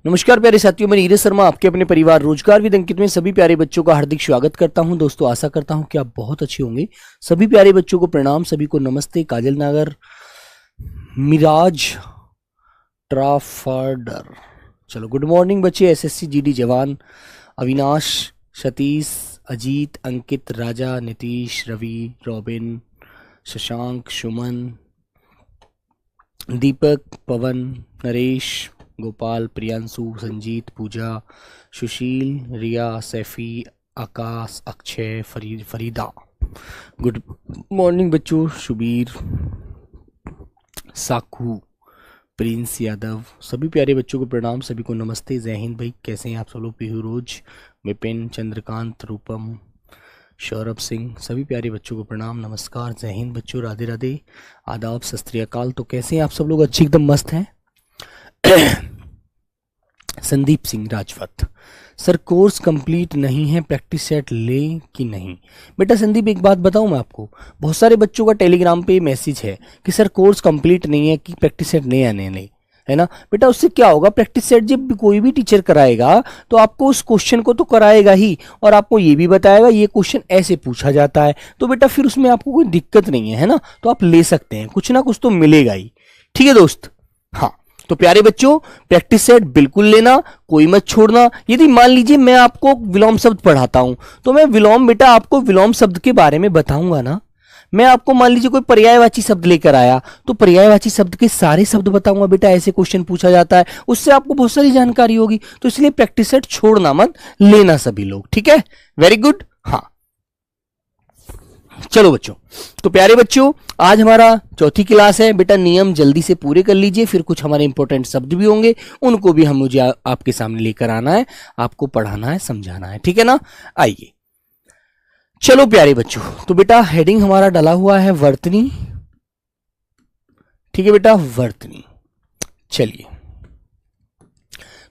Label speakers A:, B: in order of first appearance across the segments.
A: नमस्कार प्यारे साथियों, मैं नीरज शर्मा आपके अपने परिवार रोजगार विद अंकित में सभी प्यारे बच्चों का हार्दिक स्वागत करता हूं। दोस्तों, आशा करता हूं कि आप बहुत अच्छे होंगे। सभी प्यारे बच्चों को प्रणाम, सभी को नमस्ते। काजल नागर, मिराज ट्राफाडर, चलो गुड मॉर्निंग बच्चे। एसएससी जीडी जवान, अविनाश, सतीश, अजीत, अंकित, राजा, नीतीश, रवि, रॉबिन, शशांक, सुमन, दीपक, पवन, नरेश, गोपाल, प्रियांशु, संजीत, पूजा, सुशील, रिया, सैफी, आकाश, अक्षय, फरीदा। गुड मॉर्निंग बच्चों। शुबीर, साकू, प्रिंस यादव, सभी प्यारे बच्चों को प्रणाम, सभी को नमस्ते। जय हिंद भाई, कैसे हैं आप सब लोग? पीहूरोज, विपिन, चंद्रकांत, रूपम, सौरभ सिंह, सभी प्यारे बच्चों को प्रणाम, नमस्कार, जय हिंद बच्चों, राधे राधे, आदाब, सत श्री अकाल। तो कैसे हैं आप सब लोग? अच्छे एकदम मस्त हैं। Sandeep Singh Rajawat, sir course complete नहीं है, प्रैक्टिस सेट ले कि नहीं? बेटा संदीप, एक बात बताऊं मैं आपको, बहुत सारे बच्चों का टेलीग्राम पे मैसेज है कि सर कोर्स कंप्लीट नहीं है कि प्रैक्टिस सेट नहीं आने नहीं, है ना बेटा? उससे क्या होगा, प्रैक्टिस सेट जब कोई भी टीचर कराएगा तो आपको उस क्वेश्चन को तो कराएगा ही, और आपको ये भी बताएगा ये क्वेश्चन ऐसे पूछा जाता है, तो बेटा फिर उसमें आपको कोई दिक्कत नहीं है ना? तो आप ले सकते हैं, कुछ ना कुछ तो मिलेगा ही। ठीक है दोस्त? हाँ, तो प्यारे बच्चों, प्रैक्टिस सेट बिल्कुल लेना, कोई मत छोड़ना। यदि मान लीजिए मैं आपको विलोम शब्द पढ़ाता हूं, तो मैं बेटा आपको विलोम शब्द के बारे में बताऊंगा ना। मैं आपको मान लीजिए कोई पर्यायवाची शब्द लेकर आया तो पर्यायवाची शब्द के सारे शब्द बताऊंगा। बेटा ऐसे क्वेश्चन पूछा जाता है, उससे आपको बहुत सारी जानकारी होगी। तो इसलिए प्रैक्टिस सेट छोड़ना मत, लेना सभी लोग। ठीक है, वेरी गुड। हाँ चलो बच्चों, तो प्यारे बच्चों, आज हमारा चौथी क्लास है। बेटा नियम जल्दी से पूरे कर लीजिए, फिर कुछ हमारे इंपॉर्टेंट शब्द भी होंगे, उनको भी मुझे आपके सामने लेकर आना है, आपको पढ़ाना है, समझाना है। ठीक है ना? आइए चलो प्यारे बच्चों, तो बेटा हेडिंग हमारा डला हुआ है वर्तनी। ठीक है बेटा, वर्तनी। चलिए,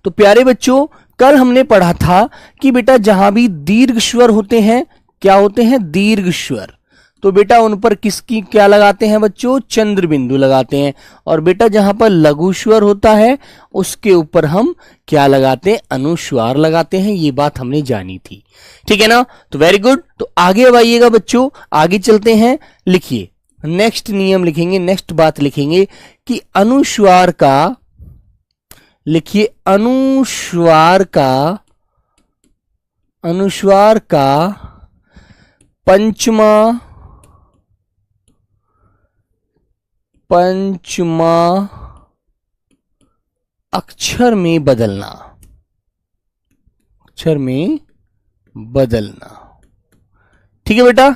A: तो प्यारे बच्चों, कल हमने पढ़ा था कि बेटा जहां भी दीर्घ स्वर होते हैं, क्या होते हैं? दीर्घ स्वर। तो बेटा उन पर किसकी क्या लगाते हैं बच्चों? चंद्र बिंदु लगाते हैं। और बेटा जहां पर लघु स्वर होता है उसके ऊपर हम क्या लगाते हैं? अनुस्वार लगाते हैं। ये बात हमने जानी थी। ठीक है ना? तो वेरी गुड। तो आगे अब आइएगा बच्चों, आगे चलते हैं। लिखिए, नेक्स्ट नियम लिखेंगे, नेक्स्ट बात लिखेंगे कि अनुस्वार का, लिखिए अनुस्वार का पंचमा अक्षर में बदलना, ठीक है बेटा?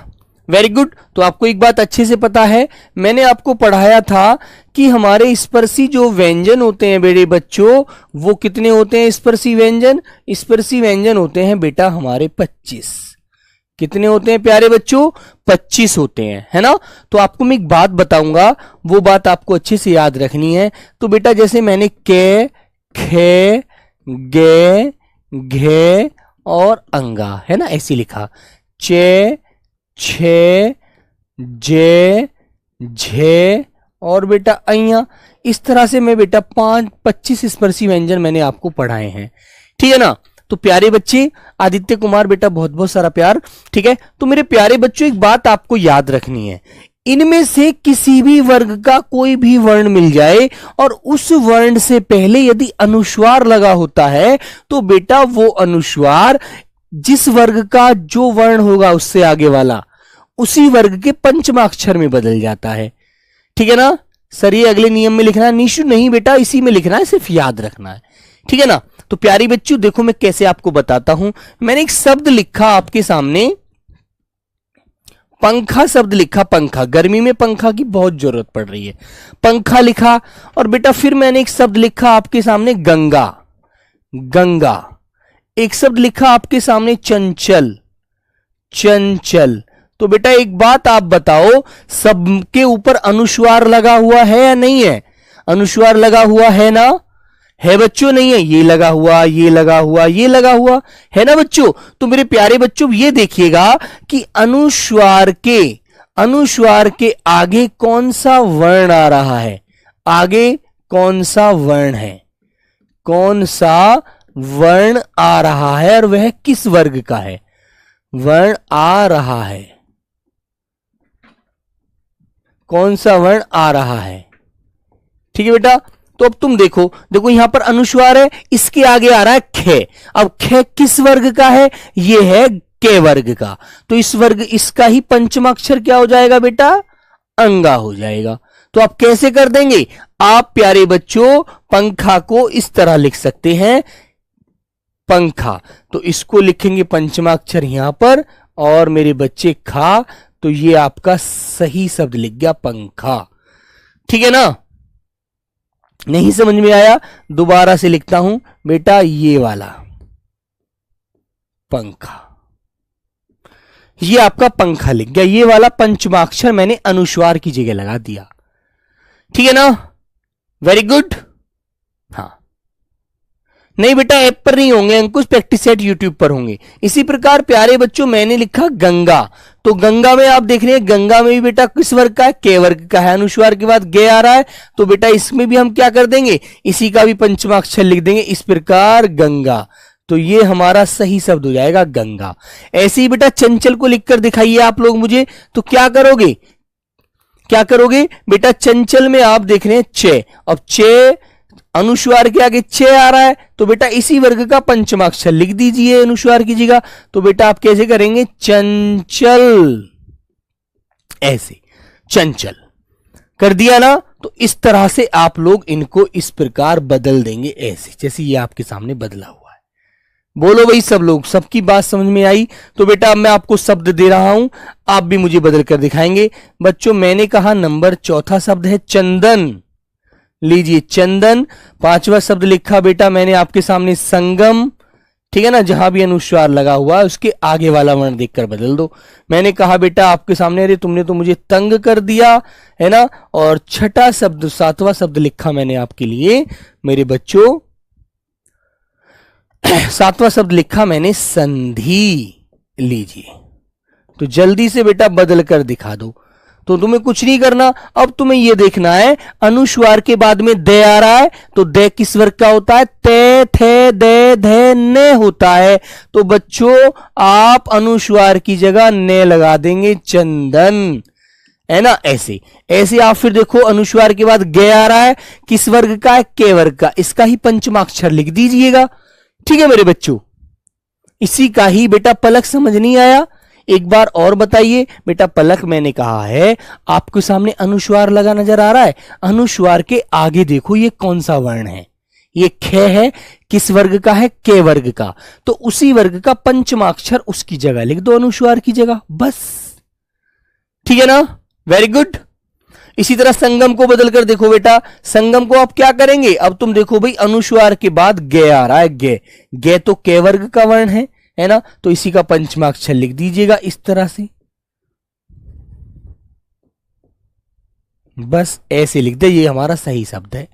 A: Very good. तो आपको एक बात अच्छे से पता है, मैंने आपको पढ़ाया था कि हमारे स्पर्शी जो व्यंजन होते हैं बेटे बच्चों, वो कितने होते हैं? स्पर्शी व्यंजन होते हैं बेटा हमारे 25। कितने होते हैं प्यारे बच्चों? 25 होते हैं, है ना? तो आपको मैं एक बात बताऊंगा, वो बात आपको अच्छे से याद रखनी है। तो बेटा जैसे मैंने के, खे, गे, घे और अंगा, है ना, ऐसे लिखा। चे, छे, जे, झे और बेटा अइया। इस तरह से मैं बेटा 25 स्पर्शी व्यंजन मैंने आपको पढ़ाए हैं। ठीक है ना? तो प्यारे बच्चे, आदित्य कुमार बेटा बहुत बहुत सारा प्यार। ठीक है, तो मेरे प्यारे बच्चों एक बात आपको याद रखनी है, इनमें से किसी भी वर्ग का कोई भी वर्ण मिल जाए और उस वर्ण से पहले यदि अनुस्वार लगा होता है तो बेटा वो अनुस्वार जिस वर्ग का जो वर्ण होगा उससे आगे वाला, उसी वर्ग के पंचमा अक्षर में बदल जाता है। ठीक है ना? सर ये अगले नियम में लिखना है? निशु नहीं बेटा, इसी में लिखना है, सिर्फ याद रखना है। ठीक है ना? तो प्यारी बच्चों देखो मैं कैसे आपको बताता हूं। मैंने एक शब्द लिखा आपके सामने, पंखा शब्द लिखा। पंखा, गर्मी में पंखा की बहुत जरूरत पड़ रही है, पंखा लिखा। और बेटा फिर मैंने एक शब्द लिखा आपके सामने, गंगा। एक शब्द लिखा आपके सामने, चंचल। तो बेटा एक बात आप बताओ, सबके ऊपर अनुस्वार लगा हुआ है या नहीं है? अनुस्वार लगा हुआ है ना? है बच्चों? नहीं है? ये लगा हुआ, ये लगा हुआ, ये लगा हुआ, है ना बच्चों? तो मेरे प्यारे बच्चों ये देखिएगा कि अनुस्वार के आगे कौन सा वर्ण आ रहा है, आगे कौन सा वर्ण है, कौन सा वर्ण आ रहा है और वह किस वर्ग का है। वर्ण आ रहा है, कौन सा वर्ण आ रहा है। ठीक है बेटा, तो अब तुम देखो, देखो यहां पर अनुस्वार है, इसके आगे आ रहा है खे। अब खे किस वर्ग का है, ये है के वर्ग का, तो इस वर्ग, इसका ही पंचमाक्षर क्या हो जाएगा बेटा, अंगा हो जाएगा। तो आप कैसे कर देंगे, आप प्यारे बच्चों पंखा को इस तरह लिख सकते हैं, पंखा, तो इसको लिखेंगे पंचमाक्षर यहां पर, और मेरे बच्चे खा, तो ये आपका सही शब्द लिख गया पंखा। ठीक है ना, नहीं समझ में आया, दोबारा से लिखता हूं बेटा, ये वाला पंखा, ये आपका पंखा लिख गया, ये वाला पंचमाक्षर मैंने अनुस्वार की जगह लगा दिया। ठीक है ना, वेरी गुड। हाँ, नहीं बेटा ऐप पर नहीं होंगे अंकुश, प्रैक्टिस सेट यूट्यूब पर होंगे। इसी प्रकार प्यारे बच्चों मैंने लिखा गंगा, तो गंगा में आप देख रहे हैं, गंगा में भी बेटा किस वर्ग का है, के वर्ग का है, अनुस्वार के बाद गे आ रहा है, तो बेटा इसमें भी हम क्या कर देंगे, इसी का भी पंचमाक्षर लिख देंगे, इस प्रकार गंगा, तो ये हमारा सही शब्द हो जाएगा गंगा। ऐसे ही बेटा चंचल को लिखकर दिखाइए आप लोग मुझे, तो क्या करोगे, क्या करोगे बेटा, चंचल में आप देख रहे हैं चे, अब चे अनुस्वार के आगे चे आ रहा है, तो बेटा इसी वर्ग का पंचमाक्षर लिख दीजिए अनुस्वार की जगह। तो बेटा आप कैसे करेंगे, चंचल, ऐसे चंचल कर दिया ना। तो इस तरह से आप लोग इनको इस प्रकार बदल देंगे, ऐसे जैसे ये आपके सामने बदला हुआ है। बोलो भाई सब लोग, सबकी बात समझ में आई। तो बेटा अब मैं आपको शब्द दे रहा हूं, आप भी मुझे बदल कर दिखाएंगे। बच्चों मैंने कहा नंबर चौथा शब्द है चंदन, लीजिए चंदन। पांचवा शब्द लिखा बेटा मैंने आपके सामने संगम, ठीक है ना, जहां भी अनुस्वार लगा हुआ है उसके आगे वाला वर्ण देखकर बदल दो। मैंने कहा बेटा आपके सामने, अरे तुमने तो मुझे तंग कर दिया है ना। और छठा शब्द, सातवां शब्द लिखा मैंने आपके लिए मेरे बच्चों, सातवां शब्द लिखा मैंने संधि, लीजिए। तो जल्दी से बेटा बदल कर दिखा दो। तो तुम्हें कुछ नहीं करना, अब तुम्हें यह देखना है अनुस्वार के बाद में दे आ रहा है, तो दे किस वर्ग का होता है, ते, थे, दे, धे, ने होता है। तो बच्चों आप अनुस्वार की जगह ने लगा देंगे, चंदन, है ना, ऐसे ऐसे। आप फिर देखो अनुस्वार के बाद गे आ रहा है, किस वर्ग का है, के वर्ग का, इसका ही पंचमाक्षर लिख दीजिएगा। ठीक है मेरे बच्चों, इसी का ही बेटा पलक समझ नहीं आया, एक बार और बताइए बेटा। पलक मैंने कहा है, आपके सामने अनुस्वार लगा नजर आ रहा है, अनुस्वार के आगे देखो ये कौन सा वर्ण है, ये खे है, किस वर्ग का है, के वर्ग का, तो उसी वर्ग का पंचमाक्षर उसकी जगह लिख दो, अनुस्वार की जगह, बस। ठीक है ना, वेरी गुड। इसी तरह संगम को बदल कर देखो बेटा, संगम को आप क्या करेंगे, अब तुम देखो भाई अनुस्वार के बाद गे आ रहा है, गे, गे तो के वर्ग का वर्ण है ना, तो इसी का पंचमाक्षर लिख दीजिएगा इस तरह से, बस ऐसे लिख दे, ये हमारा सही शब्द है।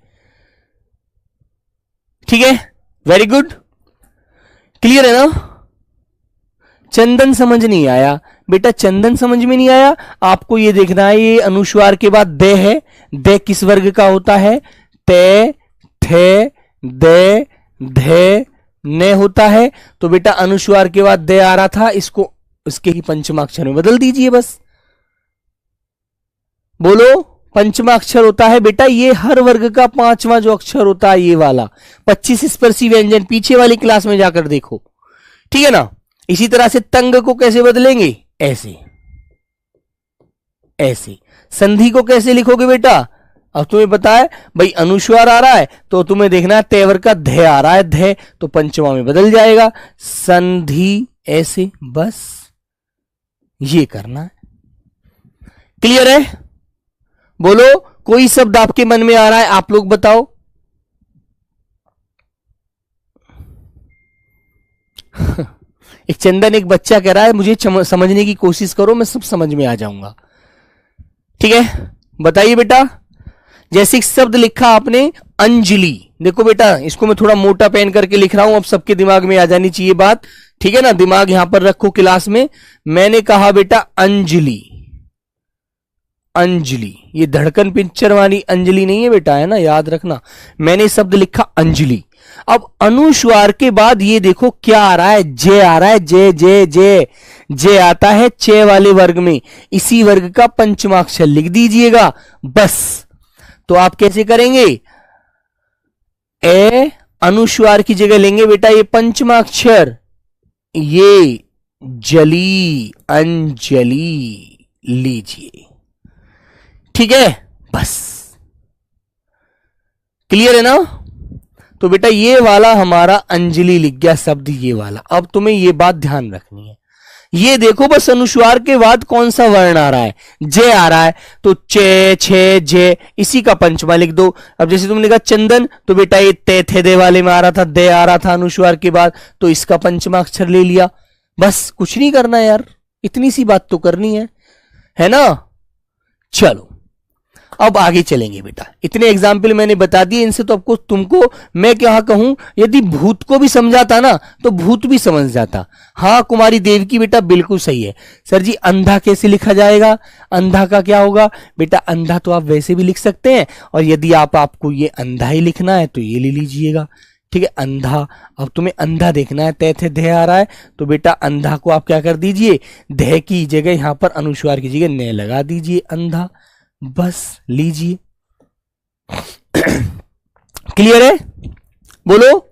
A: ठीक है, वेरी गुड, क्लियर है ना। चंदन समझ नहीं आया बेटा, चंदन समझ में नहीं आया, आपको ये देखना है, ये अनुस्वार के बाद दे है, दे किस वर्ग का होता है, ते, थे, दे, धे, ने होता है। तो बेटा अनुस्वार के बाद दे आ रहा था, इसको इसके ही पंचमाक्षर में बदल दीजिए, बस। बोलो, पंचमाक्षर होता है बेटा ये हर वर्ग का पांचवा जो अक्षर होता है, ये वाला 25 स्पर्शी व्यंजन, पीछे वाली क्लास में जाकर देखो। ठीक है ना। इसी तरह से तंग को कैसे बदलेंगे, ऐसे ऐसे। संधि को कैसे लिखोगे बेटा, अब तुम्हें पता है भाई अनुस्वार आ रहा है तो तुम्हें देखना है तेवर का धे आ रहा है, धे तो पंचमा में बदल जाएगा, संधि, ऐसे, बस ये करना है। क्लियर है। बोलो, कोई शब्द आपके मन में आ रहा है, आप लोग बताओ। एक चंदन, एक बच्चा कह रहा है मुझे समझने की कोशिश करो, मैं सब समझ में आ जाऊंगा। ठीक है, बताइए बेटा। जैसे एक शब्द लिखा आपने अंजलि, देखो बेटा इसको मैं थोड़ा मोटा पेन करके लिख रहा हूं, अब सबके दिमाग में आ जानी चाहिए बात। ठीक है ना, दिमाग यहां पर रखो क्लास में। मैंने कहा बेटा अंजलि, अंजलि, ये धड़कन पिक्चर वाली अंजलि नहीं है बेटा, है ना, याद रखना। मैंने शब्द लिखा अंजलि। अब अनुस्वार के बाद ये देखो क्या आ रहा है, जे आ रहा है, जे जे जे जे आता है चे वाले वर्ग में, इसी वर्ग का पंचमाक्षर लिख दीजिएगा बस। तो आप कैसे करेंगे, ए अनुस्वार की जगह लेंगे बेटा ये पंचमाक्षर, ये जली अंजलि लीजिए, ठीक है, बस क्लियर है ना। तो बेटा ये वाला हमारा अंजलि लिख गया शब्द, ये वाला। अब तुम्हें ये बात ध्यान रखनी है, ये देखो बस अनुस्वार के बाद कौन सा वर्ण आ रहा है, जे आ रहा है, तो चे छे जे, इसी का पंचमा लिख दो। अब जैसे तुमने कहा चंदन, तो बेटा ये ते थे दे वाले में आ रहा था, दे आ रहा था अनुस्वार के बाद, तो इसका पंचमा अक्षर ले लिया, बस कुछ नहीं करना यार, इतनी सी बात तो करनी है ना। चलो अब आगे चलेंगे बेटा, इतने एग्जाम्पल मैंने बता दिए, इनसे तो आपको तुमको मैं क्या कहूं, यदि भूत को भी समझाता ना तो भूत भी समझ जाता। हाँ कुमारी देवकी बेटा बिल्कुल सही है। सर जी अंधा कैसे लिखा जाएगा, अंधा का क्या होगा बेटा, अंधा तो आप वैसे भी लिख सकते हैं, और यदि आपको ये अंधा ही लिखना है तो ये ले लीजिएगा, ठीक है, अंधा। अब तुम्हें अंधा देखना है, तय थे धे आ रहा है, तो बेटा अंधा को आप क्या कर दीजिए, धे की जगह यहां पर अनुस्वार की जगह ने लगा दीजिए, अंधा, बस लीजिए। क्लियर है, बोलो।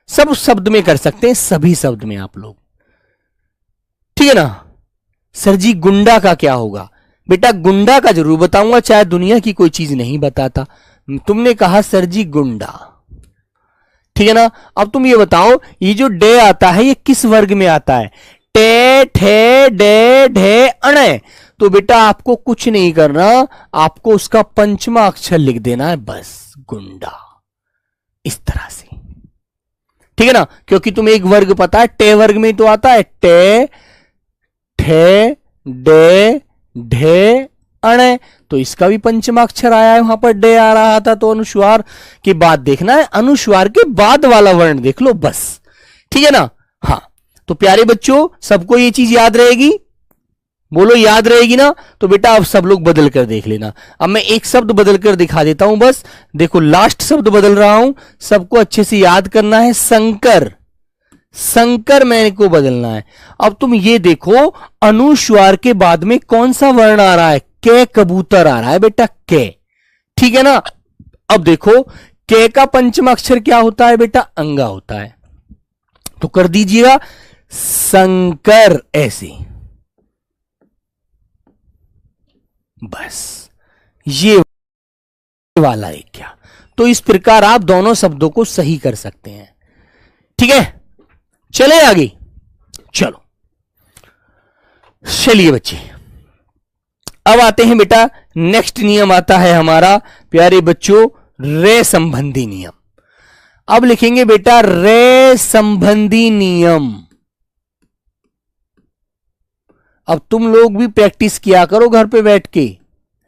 A: सब शब्द में कर सकते हैं, सभी शब्द में आप लोग, ठीक है ना। सर जी गुंडा का क्या होगा, बेटा गुंडा का जरूर बताऊंगा, चाहे दुनिया की कोई चीज नहीं बताता। तुमने कहा सर जी गुंडा, ठीक है ना। अब तुम ये बताओ, ये जो डे आता है ये किस वर्ग में आता है, टे ठे डे ढे अणे, तो बेटा आपको कुछ नहीं करना, आपको उसका पंचमा अक्षर लिख देना है बस, गुंडा, इस तरह से, ठीक है ना। क्योंकि तुम्हें एक वर्ग पता है, टे वर्ग में तो आता है, टे ठे डे ढे अणे, तो इसका भी पंचमा अक्षर आया है, वहां पर डे आ रहा था, तो अनुस्वार के बाद देखना है, अनुस्वार के बाद वाला वर्ण देख लो बस, ठीक है ना। हाँ तो प्यारे बच्चों सबको ये चीज याद रहेगी, बोलो याद रहेगी ना। तो बेटा अब सब लोग बदल कर देख लेना। अब मैं एक शब्द बदल कर दिखा देता हूं बस, देखो लास्ट शब्द बदल रहा हूं, सबको अच्छे से याद करना है, शंकर, शंकर मैंने को बदलना है। अब तुम ये देखो अनुस्वार के बाद में कौन सा वर्ण आ रहा है, के कबूतर आ रहा है बेटा, के, ठीक है ना। अब देखो के का पंचम अक्षर क्या होता है बेटा, अंगा होता है, तो कर दीजिएगा शंकर ऐसे, बस ये वाला है क्या। तो इस प्रकार आप दोनों शब्दों को सही कर सकते हैं, ठीक है। चले आगे, चलो चलिए बच्चे, अब आते हैं बेटा, नेक्स्ट नियम आता है हमारा प्यारे बच्चों, रे संबंधी नियम। अब लिखेंगे बेटा रे संबंधी नियम। अब तुम लोग भी प्रैक्टिस किया करो घर पे बैठ के,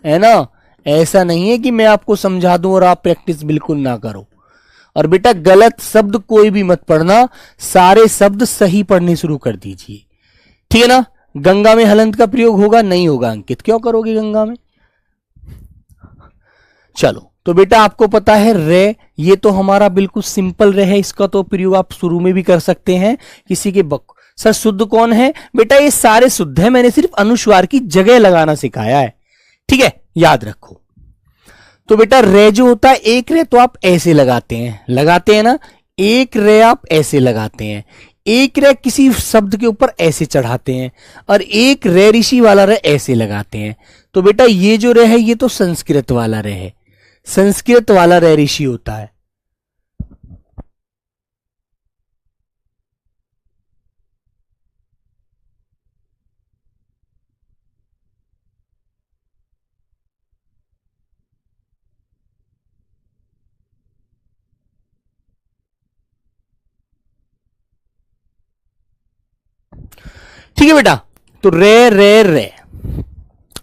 A: है ना, ऐसा नहीं है कि मैं आपको समझा दूं और आप प्रैक्टिस बिल्कुल ना करो। और बेटा गलत शब्द कोई भी मत पढ़ना, सारे शब्द सही पढ़ने शुरू कर दीजिए, ठीक है ना। गंगा में हलंत का प्रयोग होगा, नहीं होगा अंकित, क्यों करोगे गंगा में। चलो तो बेटा आपको पता है रे, ये तो हमारा बिल्कुल सिंपल रे है, इसका तो प्रयोग आप शुरू में भी कर सकते हैं किसी के बक। सर शुद्ध कौन है बेटा, ये सारे शुद्ध है, मैंने सिर्फ अनुस्वार की जगह लगाना सिखाया है, ठीक है, याद रखो। तो बेटा रे जो होता है, एक रे तो आप ऐसे लगाते हैं ना, एक रे आप ऐसे लगाते हैं, एक रे किसी शब्द के ऊपर ऐसे चढ़ाते हैं, और एक रे ऋषि वाला रे ऐसे लगाते हैं। तो बेटा ये जो रे है ये तो संस्कृत वाला रे है, संस्कृत वाला रे ऋषि होता है। ठीक है बेटा, तो रे रे रे,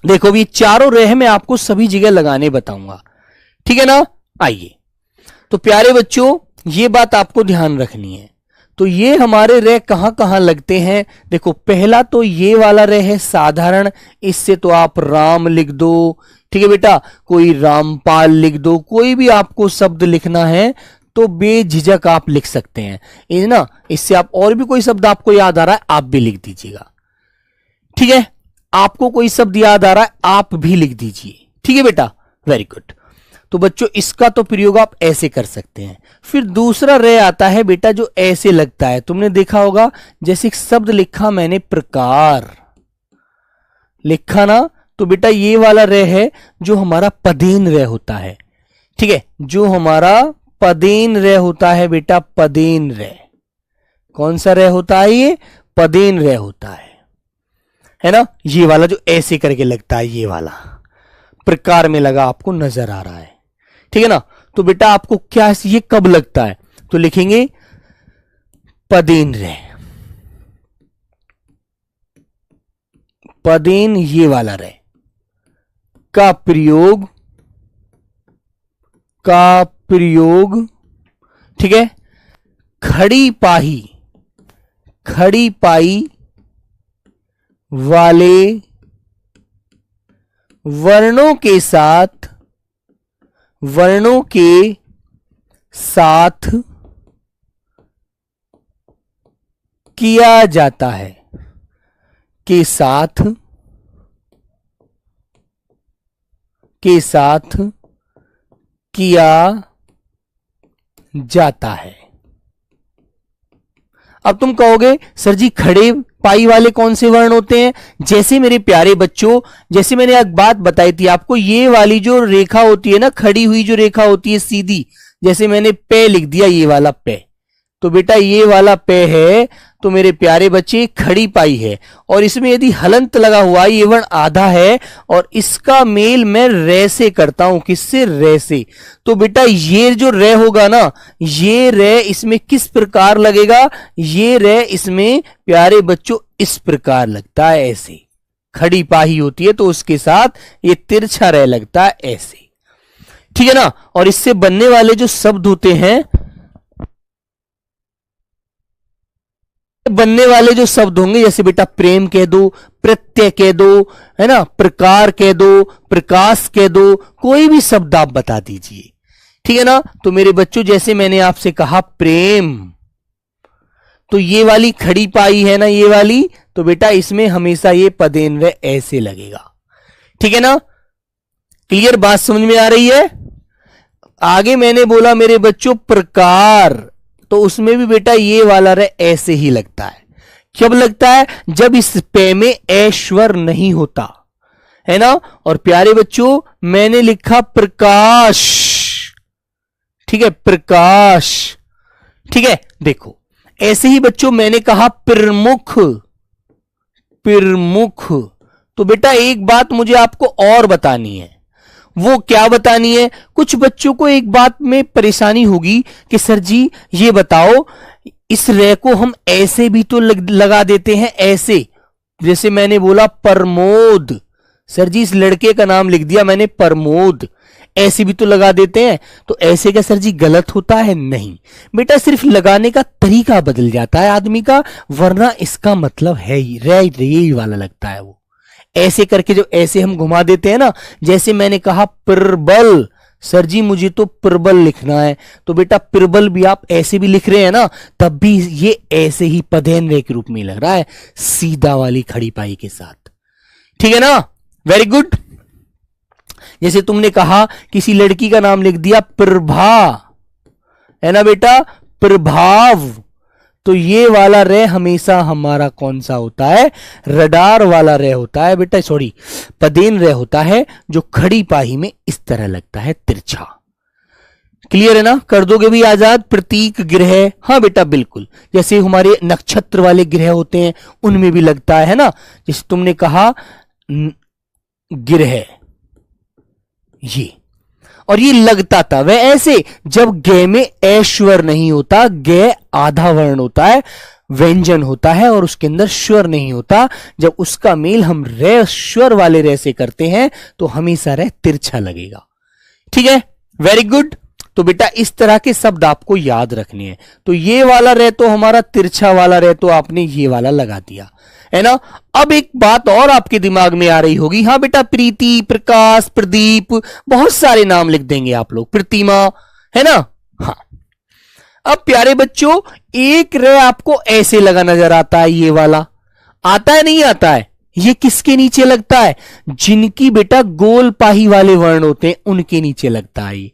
A: देखो भी चारों रे मैं आपको सभी जगह लगाने बताऊंगा, ठीक है ना। आइए तो प्यारे बच्चों ये बात आपको ध्यान रखनी है। तो ये हमारे रे कहां कहां लगते हैं, देखो पहला तो ये वाला रे है साधारण, इससे तो आप राम लिख दो, ठीक है बेटा, कोई रामपाल लिख दो, कोई भी आपको शब्द लिखना है तो बेझिझक आप लिख सकते हैं, ये ना। इससे आप और भी कोई शब्द आपको याद आ रहा है आप भी लिख दीजिएगा, ठीक है। आपको कोई शब्द याद आ रहा है आप भी लिख दीजिए, ठीक है बेटा, वेरी गुड। तो बच्चों इसका तो प्रयोग आप ऐसे कर सकते हैं। फिर दूसरा रे आता है बेटा जो ऐसे लगता है, तुमने देखा होगा, जैसे एक शब्द लिखा मैंने प्रकार लिखा ना, तो बेटा ये वाला रे है जो हमारा पदेन रे होता है, ठीक है, जो हमारा पदेन रे होता है बेटा, पदेन रे। कौन सा रे होता है ये? पदेन रे होता है ना। ये वाला जो ऐसे करके लगता है, ये वाला प्रकार में लगा आपको नजर आ रहा है, ठीक है ना। तो बेटा आपको क्या ये कब लगता है? तो लिखेंगे पदेन रे, पदेन ये वाला रे का प्रयोग, ठीक है, खड़ी पाई वाले वर्णों के साथ किया जाता है, के साथ किया जाता है। अब तुम कहोगे सर जी खड़े पाई वाले कौन से वर्ण होते हैं? जैसे मेरे प्यारे बच्चों, जैसे मैंने एक बात बताई थी आपको, ये वाली जो रेखा होती है ना, खड़ी हुई जो रेखा होती है सीधी, जैसे मैंने पे लिख दिया, ये वाला पे, तो बेटा ये वाला पे है, तो मेरे प्यारे बच्चे खड़ी पाई है। और इसमें यदि हलंत लगा हुआ, ये वर्ण आधा है और इसका मेल मैं रे से करता हूं, किससे? रे से। तो बेटा ये जो रे होगा ना, ये रे इसमें किस प्रकार लगेगा? ये रे इसमें प्यारे बच्चों इस प्रकार लगता है, ऐसे। खड़ी पाही होती है तो उसके साथ ये तिरछा रे लगता है, ऐसे, ठीक है ना। और इससे बनने वाले जो शब्द होते हैं, बनने वाले जो शब्द होंगे, जैसे बेटा प्रेम कह दो, प्रत्यय कह दो, है ना, प्रकार कह दो, प्रकाश कह दो, कोई भी शब्द आप बता दीजिए, ठीक है ना। तो मेरे बच्चों जैसे मैंने आपसे कहा प्रेम, तो ये वाली खड़ी पाई है ना, ये वाली, तो बेटा इसमें हमेशा ये पदेन व ऐसे लगेगा, ठीक है ना। क्लियर बात समझ में आ रही है? आगे मैंने बोला मेरे बच्चों प्रकार, तो उसमें भी बेटा ये वाला रे ऐसे ही लगता है। कब लगता है? जब इस पे में ऐश्वर नहीं होता, है ना। और प्यारे बच्चों मैंने लिखा प्रकाश, ठीक है, प्रकाश, ठीक है। देखो ऐसे ही बच्चों मैंने कहा प्रमुख, प्रमुख, तो बेटा एक बात मुझे आपको और बतानी है। वो क्या बतानी है? कुछ बच्चों को एक बात में परेशानी होगी कि सर जी ये बताओ, इस रे को हम ऐसे भी तो लगा देते हैं, ऐसे, जैसे मैंने बोला प्रमोद, सर जी इस लड़के का नाम लिख दिया मैंने प्रमोद, ऐसे भी तो लगा देते हैं। तो ऐसे क्या सर जी गलत होता है? नहीं बेटा, सिर्फ लगाने का तरीका बदल जाता है आदमी का, वरना इसका मतलब है ही रे यही वाला लगता है। वो ऐसे करके जो ऐसे हम घुमा देते हैं ना, जैसे मैंने कहा प्रबल, सर जी मुझे तो प्रबल लिखना है, तो बेटा प्रबल भी आप ऐसे भी लिख रहे हैं ना, तब भी ये ऐसे ही पदेन रे के रूप में लग रहा है, सीधा वाली खड़ी पाई के साथ, ठीक है ना। Very good. जैसे तुमने कहा किसी लड़की का नाम लिख दिया प्रभा, है ना बेटा, प्रभाव, तो ये वाला रे हमेशा हमारा कौन सा होता है? रडार वाला रे होता है बेटा, सॉरी पदेन रे होता है, जो खड़ी पाही में इस तरह लगता है, तिरछा। क्लियर है ना? कर दोगे भी आजाद? प्रतीक ग्रह, हाँ बेटा बिल्कुल, जैसे हमारे नक्षत्र वाले ग्रह होते हैं उनमें भी लगता है ना। जैसे तुमने कहा ग्रह, ये, और ये लगता था वह ऐसे जब गे में ऐश्वर नहीं होता, गे आधा वर्ण होता है, व्यंजन होता है, और उसके अंदर स्वर नहीं होता, जब उसका मेल हम रे स्वर वाले रे से करते हैं तो हमेशा रे तिरछा लगेगा, ठीक है। Very good. तो बेटा इस तरह के शब्द आपको याद रखने हैं। तो ये वाला रे तो हमारा तिरछा वाला रे तो आपने ये वाला लगा दिया, है ना। अब एक बात और आपके दिमाग में आ रही होगी, हाँ बेटा प्रीति, प्रकाश, प्रदीप, बहुत सारे नाम लिख देंगे आप लोग, प्रतिमा, है ना। हाँ अब प्यारे बच्चों, एक रे आपको ऐसे लगा नजर आता है, ये वाला आता है नहीं आता है? ये किसके नीचे लगता है? जिनकी बेटा गोल पाही वाले वर्ण होते हैं उनके नीचे लगता है। ये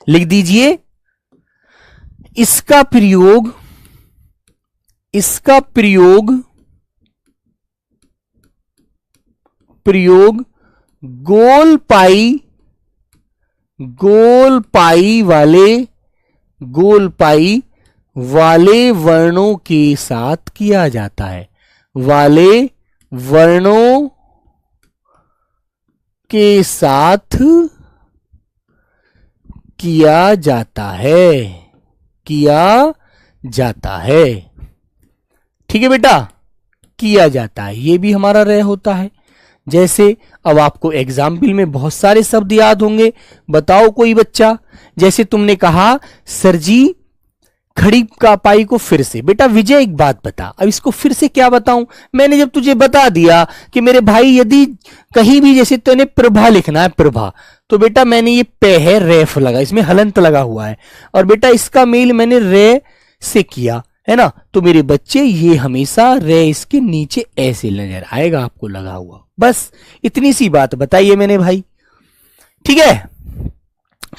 A: लिख दीजिए, इसका प्रयोग गोल पाई वाले वर्णों के साथ किया जाता है। वाले वर्णों के साथ किया जाता है। ठीक है बेटा, किया जाता है, ये भी हमारा रह होता है। जैसे अब आपको एग्जाम्पल में बहुत सारे शब्द याद होंगे, बताओ कोई बच्चा। जैसे तुमने कहा सर जी खड़ी का पाई को फिर से। बेटा विजय एक बात बता, अब इसको फिर से क्या बताऊं? मैंने जब तुझे बता दिया कि मेरे भाई यदि कहीं भी जैसे तूने प्रभा लिखना है, प्रभा, तो बेटा मैंने ये पे है रेफ लगा, इसमें हलंत लगा हुआ है, और बेटा इसका मेल मैंने रे से किया है ना, तो मेरे बच्चे ये हमेशा रे इसके नीचे ऐसे नजर आएगा आपको लगा हुआ। बस इतनी सी बात बताइए मैंने भाई, ठीक है,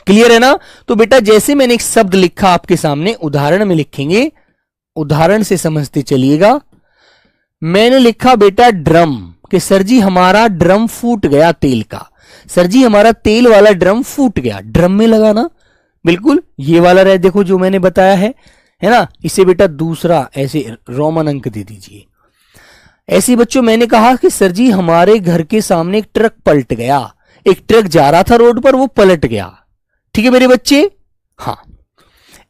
A: क्लियर है ना? तो बेटा जैसे मैंने एक शब्द लिखा आपके सामने, उदाहरण में लिखेंगे, उदाहरण से समझते चलिएगा। मैंने लिखा बेटा ड्रम, कि सर जी हमारा ड्रम फूट गया तेल का। सर जी हमारा तेल वाला ड्रम फूट गया, ड्रम में लगा ना, बिल्कुल ये वाला रहे, देखो जो मैंने बताया है ना। इसे बेटा दूसरा ऐसे रोमन अंक दे दीजिए। ऐसे बच्चों मैंने कहा कि सर जी हमारे घर के सामने एक ट्रक पलट गया, एक ट्रक जा रहा था रोड पर, वो पलट गया। ठीक है मेरे बच्चे, हाँ।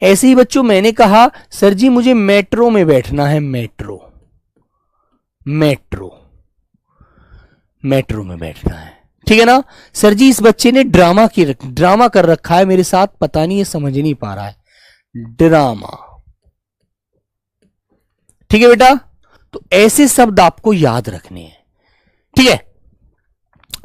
A: ऐसे ही बच्चों मैंने कहा सर जी मुझे मेट्रो में बैठना है, मेट्रो में बैठना है, ठीक है ना। सर जी इस बच्चे ने ड्रामा कर रखा है मेरे साथ, पता नहीं ये समझ नहीं पा रहा है, ड्रामा। ठीक है बेटा, तो ऐसे शब्द आपको याद रखने हैं, ठीक है।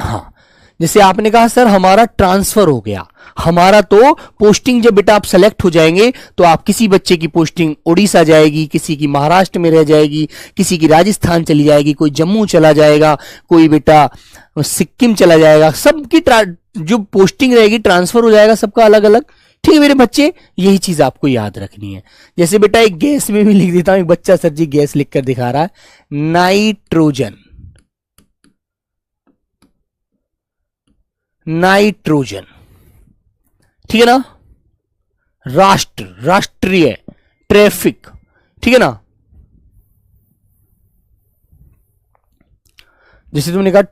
A: हाँ, जैसे आपने कहा सर हमारा ट्रांसफर हो गया, हमारा तो पोस्टिंग, जब बेटा आप सेलेक्ट हो जाएंगे तो आप किसी बच्चे की पोस्टिंग उड़ीसा जाएगी, किसी की महाराष्ट्र में रह जाएगी, किसी की राजस्थान चली जाएगी, कोई जम्मू चला जाएगा, कोई बेटा सिक्किम चला जाएगा, सबकी जो पोस्टिंग रहेगी ट्रांसफर हो जाएगा सबका अलग अलग। ठीक है मेरे बच्चे, यही चीज आपको याद रखनी है। जैसे बेटा एक गैस में भी लिख देता हूं, एक बच्चा सर जी गैस लिखकर दिखा रहा है, नाइट्रोजन, ठीक है ना। राष्ट्रीय, ट्रैफिक, ठीक है ना। जैसे तुमने कहा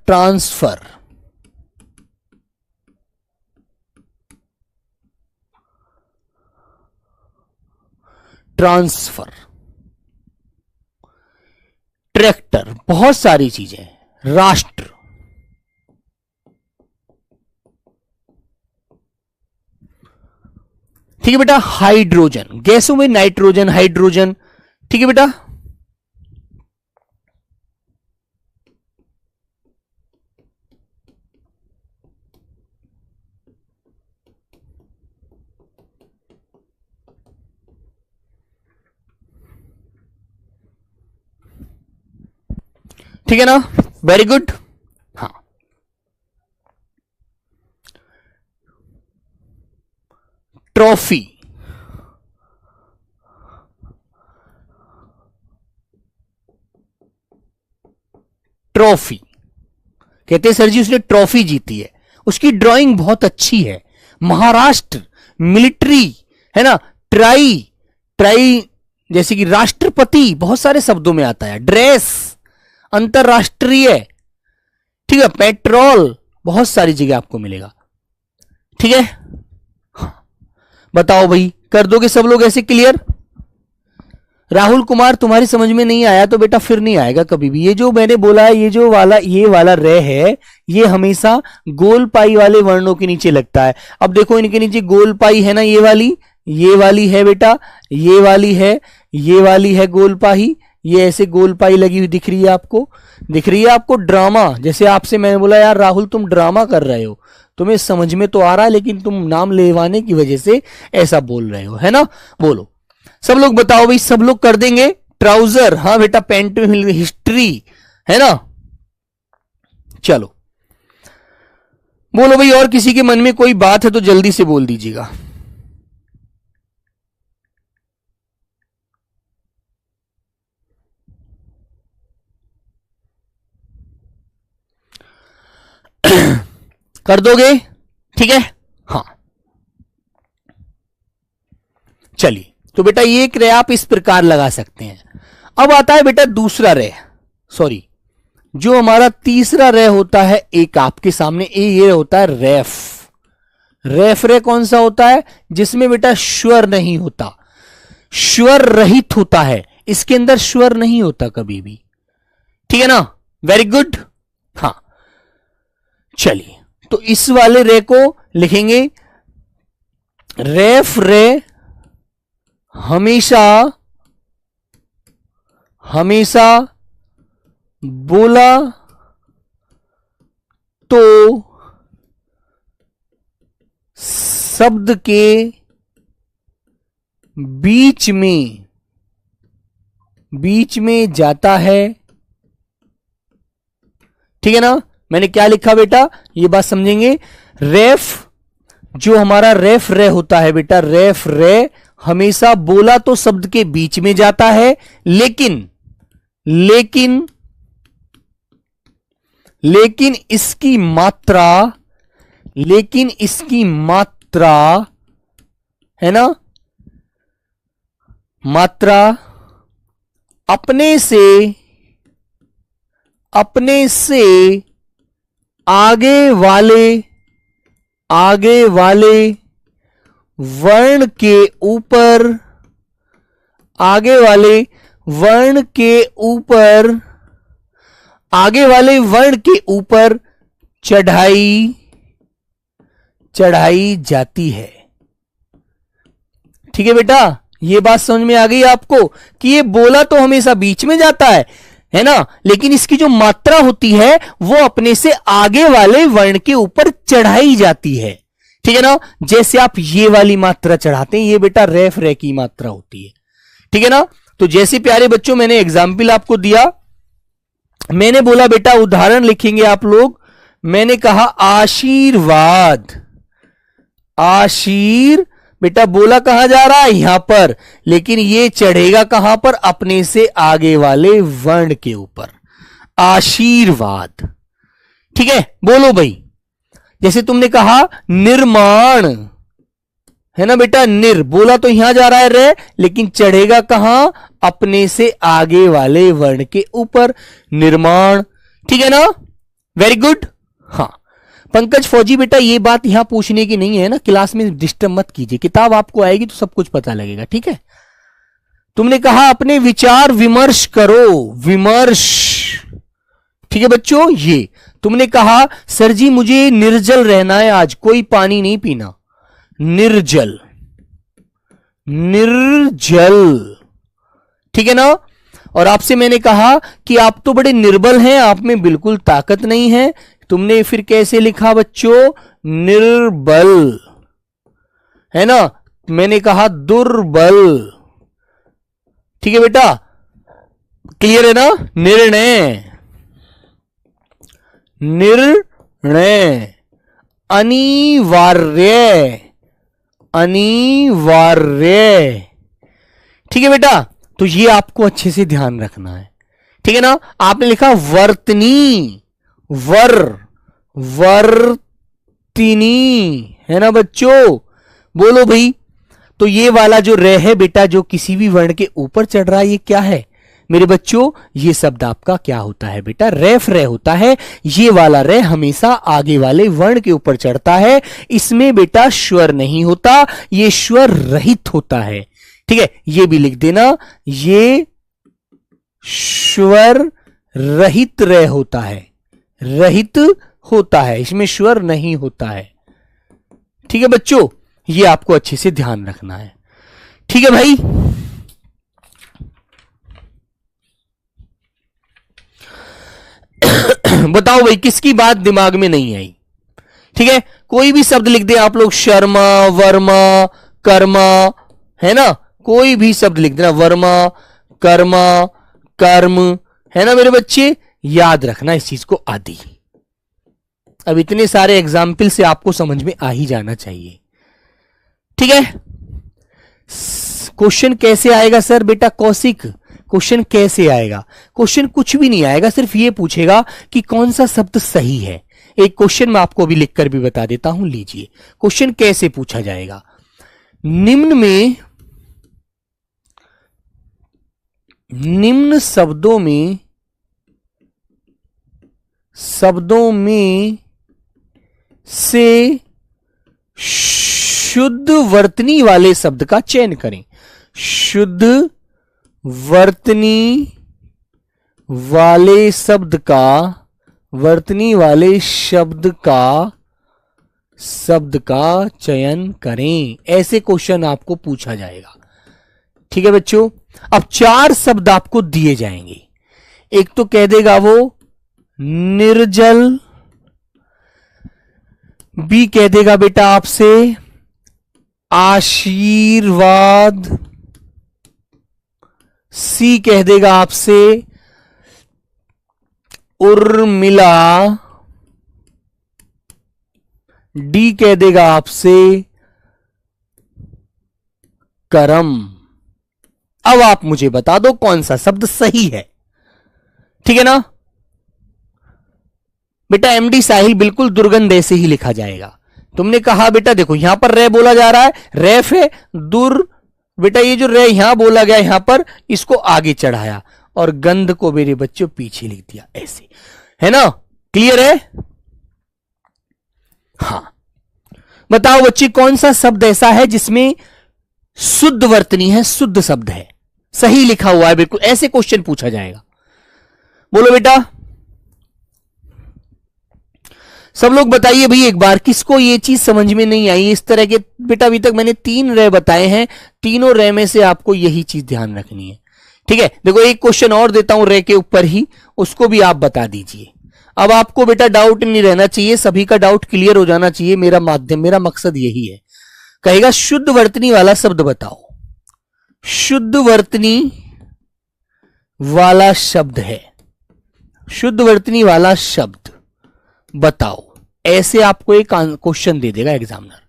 A: ट्रांसफर, ट्रैक्टर, बहुत सारी चीजें, राष्ट्र, ठीक है बेटा। हाइड्रोजन, गैसों में नाइट्रोजन, हाइड्रोजन, ठीक है बेटा। ठीक है ना, वेरी गुड। हाँ, ट्रॉफी, कहते हैं सर जी उसने ट्रॉफी जीती है, उसकी ड्राइंग बहुत अच्छी है। महाराष्ट्र, मिलिट्री, है ना। ट्राई जैसे कि राष्ट्रपति, बहुत सारे शब्दों में आता है। ड्रेस, अंतरराष्ट्रीय, ठीक है। पेट्रोल, बहुत सारी जगह आपको मिलेगा, ठीक है। हाँ, बताओ भाई, कर दोगे सब लोग ऐसे क्लियर? राहुल कुमार तुम्हारी समझ में नहीं आया तो बेटा फिर नहीं आएगा कभी भी। ये जो मैंने बोला है, ये वाला रे है, ये हमेशा गोल पाई वाले वर्णों के नीचे लगता है। अब देखो इनके नीचे गोल पाई है ना, ये वाली है बेटा, ये वाली है गोल पाई, ये ऐसे गोल पाई लगी हुई दिख रही है आपको। ड्रामा, जैसे आपसे मैंने बोला यार राहुल तुम ड्रामा कर रहे हो, तुम्हें समझ में तो आ रहा है लेकिन तुम नाम लेवाने की वजह से ऐसा बोल रहे हो, है ना। बोलो, सब लोग बताओ भाई, सब लोग कर देंगे। ट्राउजर, हाँ बेटा पैंट में हिस्ट्री है ना। चलो बोलो भाई, और किसी के मन में कोई बात है तो जल्दी से बोल दीजिएगा। कर दोगे, ठीक है। हाँ चलिए, तो बेटा ये एक रे आप इस प्रकार लगा सकते हैं। अब आता है बेटा दूसरा रे, सॉरी जो हमारा तीसरा रे होता है, एक आपके सामने ये होता है रेफ। रेफ रे कौन सा होता है? जिसमें बेटा स्वर नहीं होता, स्वर रहित होता है, इसके अंदर स्वर नहीं होता कभी भी, ठीक है ना। Very good. हाँ चलिए, तो इस वाले रे को लिखेंगे रेफ रे हमेशा हमेशा बोला तो शब्द के बीच में जाता है, ठीक है ना। मैंने क्या लिखा बेटा, ये बात समझेंगे। रेफ, जो हमारा रेफ रे होता है बेटा, रेफ रे हमेशा बोला तो शब्द के बीच में जाता है, लेकिन इसकी मात्रा है ना, मात्रा अपने से आगे वाले वर्ण के ऊपर चढ़ाई जाती है, ठीक है बेटा। ये बात समझ में आ गई आपको कि ये बोला तो हमेशा बीच में जाता है ना, लेकिन इसकी जो मात्रा होती है वो अपने से आगे वाले वर्ण के ऊपर चढ़ाई जाती है, ठीक है ना। जैसे आप ये वाली मात्रा चढ़ाते हैं, ये बेटा रेफ रे की मात्रा होती है, ठीक है ना। तो जैसे प्यारे बच्चों मैंने एग्जाम्पल आपको दिया, मैंने बोला बेटा उदाहरण लिखेंगे आप लोग। मैंने कहा आशीर्वाद, आशीर बेटा बोला कहां जा रहा है, यहां पर, लेकिन ये चढ़ेगा कहां पर, अपने से आगे वाले वर्ण के ऊपर, आशीर्वाद, ठीक है। बोलो भाई, जैसे तुमने कहा निर्माण, है ना बेटा, निर बोला तो यहां जा रहा है रे, लेकिन चढ़ेगा कहां, अपने से आगे वाले वर्ण के ऊपर, निर्माण, ठीक है ना। Very good. हाँ पंकज फौजी बेटा ये बात यहां पूछने की नहीं है ना, क्लास में डिस्टर्ब मत कीजिए, किताब आपको आएगी तो सब कुछ पता लगेगा, ठीक है। तुमने कहा अपने विचार विमर्श करो, विमर्श, ठीक है बच्चों। ये तुमने कहा सर जी मुझे निर्जल रहना है आज, कोई पानी नहीं पीना, निर्जल, निर्जल, ठीक है ना। और आपसे मैंने कहा कि आप तो बड़े निर्बल हैं, आप में बिल्कुल ताकत नहीं है, तुमने फिर कैसे लिखा बच्चों, निर्बल, है ना। मैंने कहा दुर्बल, ठीक है बेटा, क्लियर है ना। निर्णय, निर्णय, अनिवार्य, अनिवार्य, ठीक है बेटा। तो ये आपको अच्छे से ध्यान रखना है, ठीक है ना। आपने लिखा वर्तनी, वर्तिनी, है ना बच्चों। बोलो भाई, तो ये वाला जो रे है बेटा, जो किसी भी वर्ण के ऊपर चढ़ रहा है, ये क्या है मेरे बच्चों, ये शब्द आपका क्या होता है बेटा, रेफ रे होता है। ये वाला रे हमेशा आगे वाले वर्ण के ऊपर चढ़ता है, इसमें बेटा स्वर नहीं होता, ये स्वर रहित होता है, ठीक है। ये भी लिख देना, ये स्वर रहित रे होता है, रहित होता है, इसमें स्वर नहीं होता है, ठीक है बच्चों। ये आपको अच्छे से ध्यान रखना है, ठीक है भाई। बताओ भाई किसकी बात दिमाग में नहीं आई, ठीक है। कोई भी शब्द लिख दे आप लोग, शर्मा, वर्मा, कर्मा, है ना, कोई भी शब्द लिख देना, वर्मा, कर्मा, कर्म, है ना मेरे बच्चे, याद रखना इस चीज को, आदि। अब इतने सारे एग्जाम्पल से आपको समझ में आ ही जाना चाहिए, ठीक है। क्वेश्चन कैसे आएगा सर? बेटा कौशिक, क्वेश्चन कैसे आएगा? क्वेश्चन कुछ भी नहीं आएगा, सिर्फ ये पूछेगा कि कौन सा शब्द सही है। एक क्वेश्चन मैं आपको अभी लिखकर भी बता देता हूं, लीजिए क्वेश्चन कैसे पूछा जाएगा। निम्न में, निम्न शब्दों में से शुद्ध वर्तनी वाले शब्द का चयन करें। शुद्ध वर्तनी वाले शब्द का, वर्तनी वाले शब्द का चयन करें। ऐसे क्वेश्चन आपको पूछा जाएगा, ठीक है बच्चों। अब 4 शब्द आपको दिए जाएंगे। एक तो कह देगा वो निर्जल, बी कह देगा बेटा आपसे आशीर्वाद, सी कह देगा आपसे उर्मिला, डी कह देगा आपसे करम। अब आप मुझे बता दो कौन सा शब्द सही है, ठीक है ना बेटा। एमडी साहिल, बिल्कुल दुर्गंध ऐसे ही लिखा जाएगा। तुमने कहा बेटा देखो यहां पर रे बोला जा रहा है, रेफ है, दुर, बेटा ये जो रे यहां बोला गया यहां पर, इसको आगे चढ़ाया और गंध को मेरे बच्चों पीछे लिख दिया, ऐसे, है ना, क्लियर है? हां, बताओ बच्चे कौन सा शब्द ऐसा है जिसमें शुद्ध वर्तनी है, शुद्ध शब्द है, सही लिखा हुआ है, बिल्कुल ऐसे क्वेश्चन पूछा जाएगा। बोलो बेटा, सब लोग बताइए भाई एक बार, किसको ये चीज समझ में नहीं आई? इस तरह के बेटा अभी तक मैंने 3 रे बताए हैं, तीनों रे में से आपको यही चीज ध्यान रखनी है, ठीक है। देखो एक क्वेश्चन और देता हूं रे के ऊपर ही, उसको भी आप बता दीजिए। अब आपको बेटा डाउट नहीं रहना चाहिए, सभी का डाउट क्लियर हो जाना चाहिए। मेरा माध्यम, मेरा मकसद यही है। कहेगा शुद्ध वर्तनी वाला शब्द बताओ, शुद्ध वर्तनी वाला शब्द है, शुद्ध वर्तनी वाला शब्द बताओ। ऐसे आपको एक क्वेश्चन दे देगा एग्जामिनर।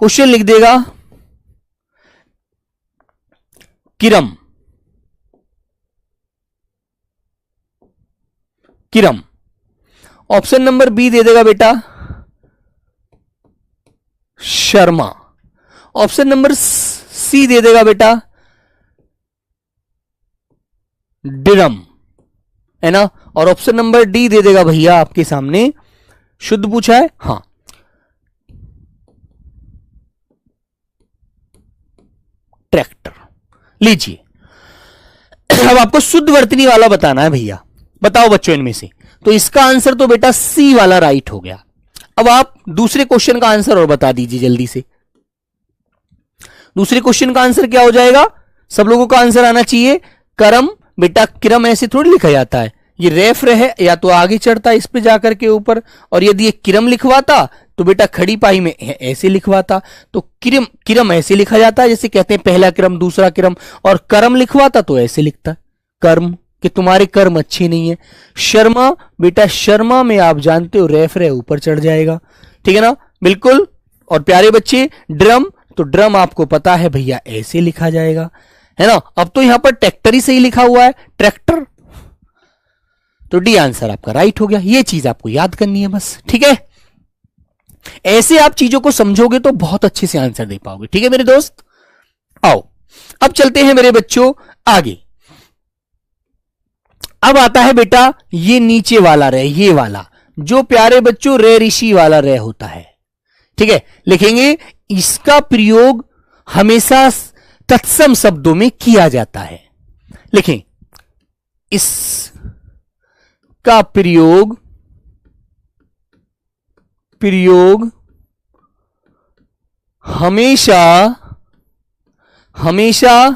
A: क्वेश्चन लिख देगा किरम, किरम। ऑप्शन नंबर बी दे देगा बेटा शर्मा। ऑप्शन नंबर सी दे देगा बेटा डिरम, है ना। और ऑप्शन नंबर डी दे देगा भैया आपके सामने, शुद्ध पूछा है, हां, ट्रैक्टर। लीजिए अब आपको शुद्ध वर्तनी वाला बताना है भैया, बताओ बच्चों इनमें से। तो इसका आंसर तो बेटा सी वाला राइट हो गया। अब आप दूसरे क्वेश्चन का आंसर और बता दीजिए जल्दी से। दूसरे क्वेश्चन का आंसर क्या हो जाएगा? सब लोगों का आंसर आना चाहिए करम। बेटा किरम ऐसे थोड़ी लिखा जाता है, ये रेफ है, या तो आगे चढ़ता इस पे जाकर के ऊपर, और यदि ये किरम लिखवाता तो बेटा खड़ी पाई में ऐसे लिखवाता। तो किरम, किरम ऐसे लिखा जाता है, जैसे कहते हैं पहला किरम दूसरा किरम, और करम लिखवाता तो ऐसे लिखता है कर्म, कि तुम्हारे कर्म अच्छे नहीं है। शर्मा, बेटा शर्मा में आप जानते हो रेफ रे ऊपर चढ़ जाएगा, ठीक है ना, बिल्कुल। और प्यारे बच्चे ड्रम, तो ड्रम आपको पता है भैया ऐसे लिखा जाएगा, है ना। अब तो यहां पर ट्रैक्टर ही सही लिखा हुआ है, ट्रैक्टर, तो डी आंसर आपका राइट हो गया। ये चीज आपको याद करनी है बस, ठीक है। ऐसे आप चीजों को समझोगे तो बहुत अच्छे से आंसर दे पाओगे, ठीक है मेरे दोस्त। आओ अब चलते हैं मेरे बच्चों आगे। अब आता है बेटा ये नीचे वाला रे, ये वाला जो प्यारे बच्चों रे ऋषि वाला रे होता है, ठीक है। लिखेंगे इसका प्रयोग हमेशा तत्सम शब्दों में किया जाता है। लिखें इसका प्रयोग हमेशा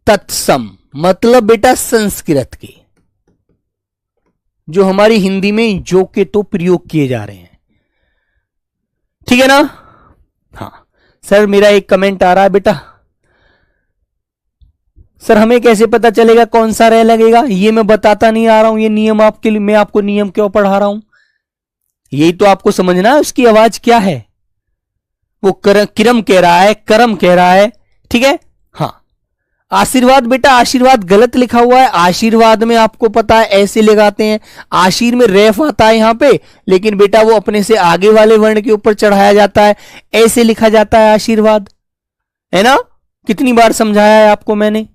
A: तत्सम, मतलब बेटा संस्कृत के, जो हमारी हिंदी में जो के तो प्रयोग किए जा रहे हैं, ठीक है ना। हाँ सर मेरा एक कमेंट आ रहा है बेटा, सर हमें कैसे पता चलेगा कौन सा रे लगेगा? ये मैं बताता नहीं आ रहा हूं, ये नियम आपके लिए, मैं आपको नियम क्यों पढ़ा रहा हूं? यही तो आपको समझना है उसकी आवाज क्या है। वो किरम कह रहा है, करम कह रहा है, ठीक है। हाँ, आशीर्वाद बेटा, आशीर्वाद गलत लिखा हुआ है। आशीर्वाद में आपको पता है ऐसे लगाते हैं, आशीर में रेफ आता है यहां पे, लेकिन बेटा वो अपने से आगे वाले वर्ण के ऊपर चढ़ाया जाता है, ऐसे लिखा जाता है आशीर्वाद, है ना। कितनी बार समझाया है आपको मैंने।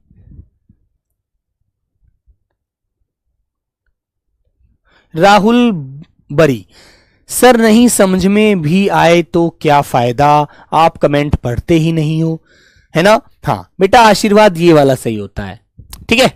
A: राहुल बरी, सर नहीं समझ में भी आए तो क्या फायदा, आप कमेंट पढ़ते ही नहीं हो, है ना। हाँ बेटा, आशीर्वाद ये वाला सही होता है, ठीक है।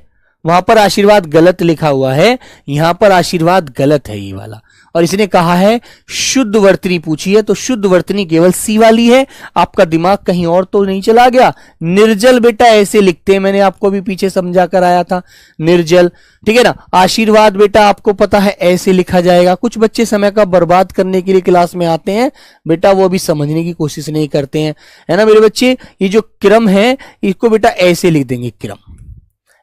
A: वहां पर आशीर्वाद गलत लिखा हुआ है, यहां पर आशीर्वाद गलत है ये वाला। और इसने कहा है शुद्ध वर्तनी पूछी है, तो शुद्ध वर्तनी केवल सी वाली है। आपका दिमाग कहीं और तो नहीं चला गया। निर्जल बेटा ऐसे लिखते हैं, मैंने आपको भी पीछे समझा कर आया था, निर्जल, ठीक है ना। आशीर्वाद बेटा आपको पता है ऐसे लिखा जाएगा। कुछ बच्चे समय का बर्बाद करने के लिए क्लास में आते हैं बेटा, वो भी समझने की कोशिश नहीं करते हैं, है ना मेरे बच्चे। ये जो क्रम है इसको बेटा ऐसे लिख देंगे, क्रम,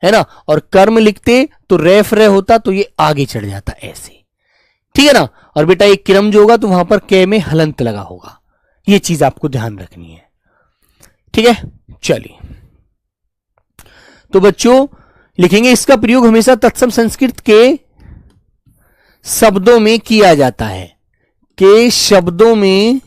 A: है ना। और कर्म लिखते तो रेफ रे होता, तो ये आगे चढ़ जाता ऐसे, ठीक है ना। और बेटा एक क्रम जो होगा तो वहां पर क में हलंत लगा होगा, ये चीज आपको ध्यान रखनी है, ठीक है। चलिए, तो बच्चों लिखेंगे इसका प्रयोग हमेशा तत्सम संस्कृत के शब्दों में किया जाता है, के शब्दों में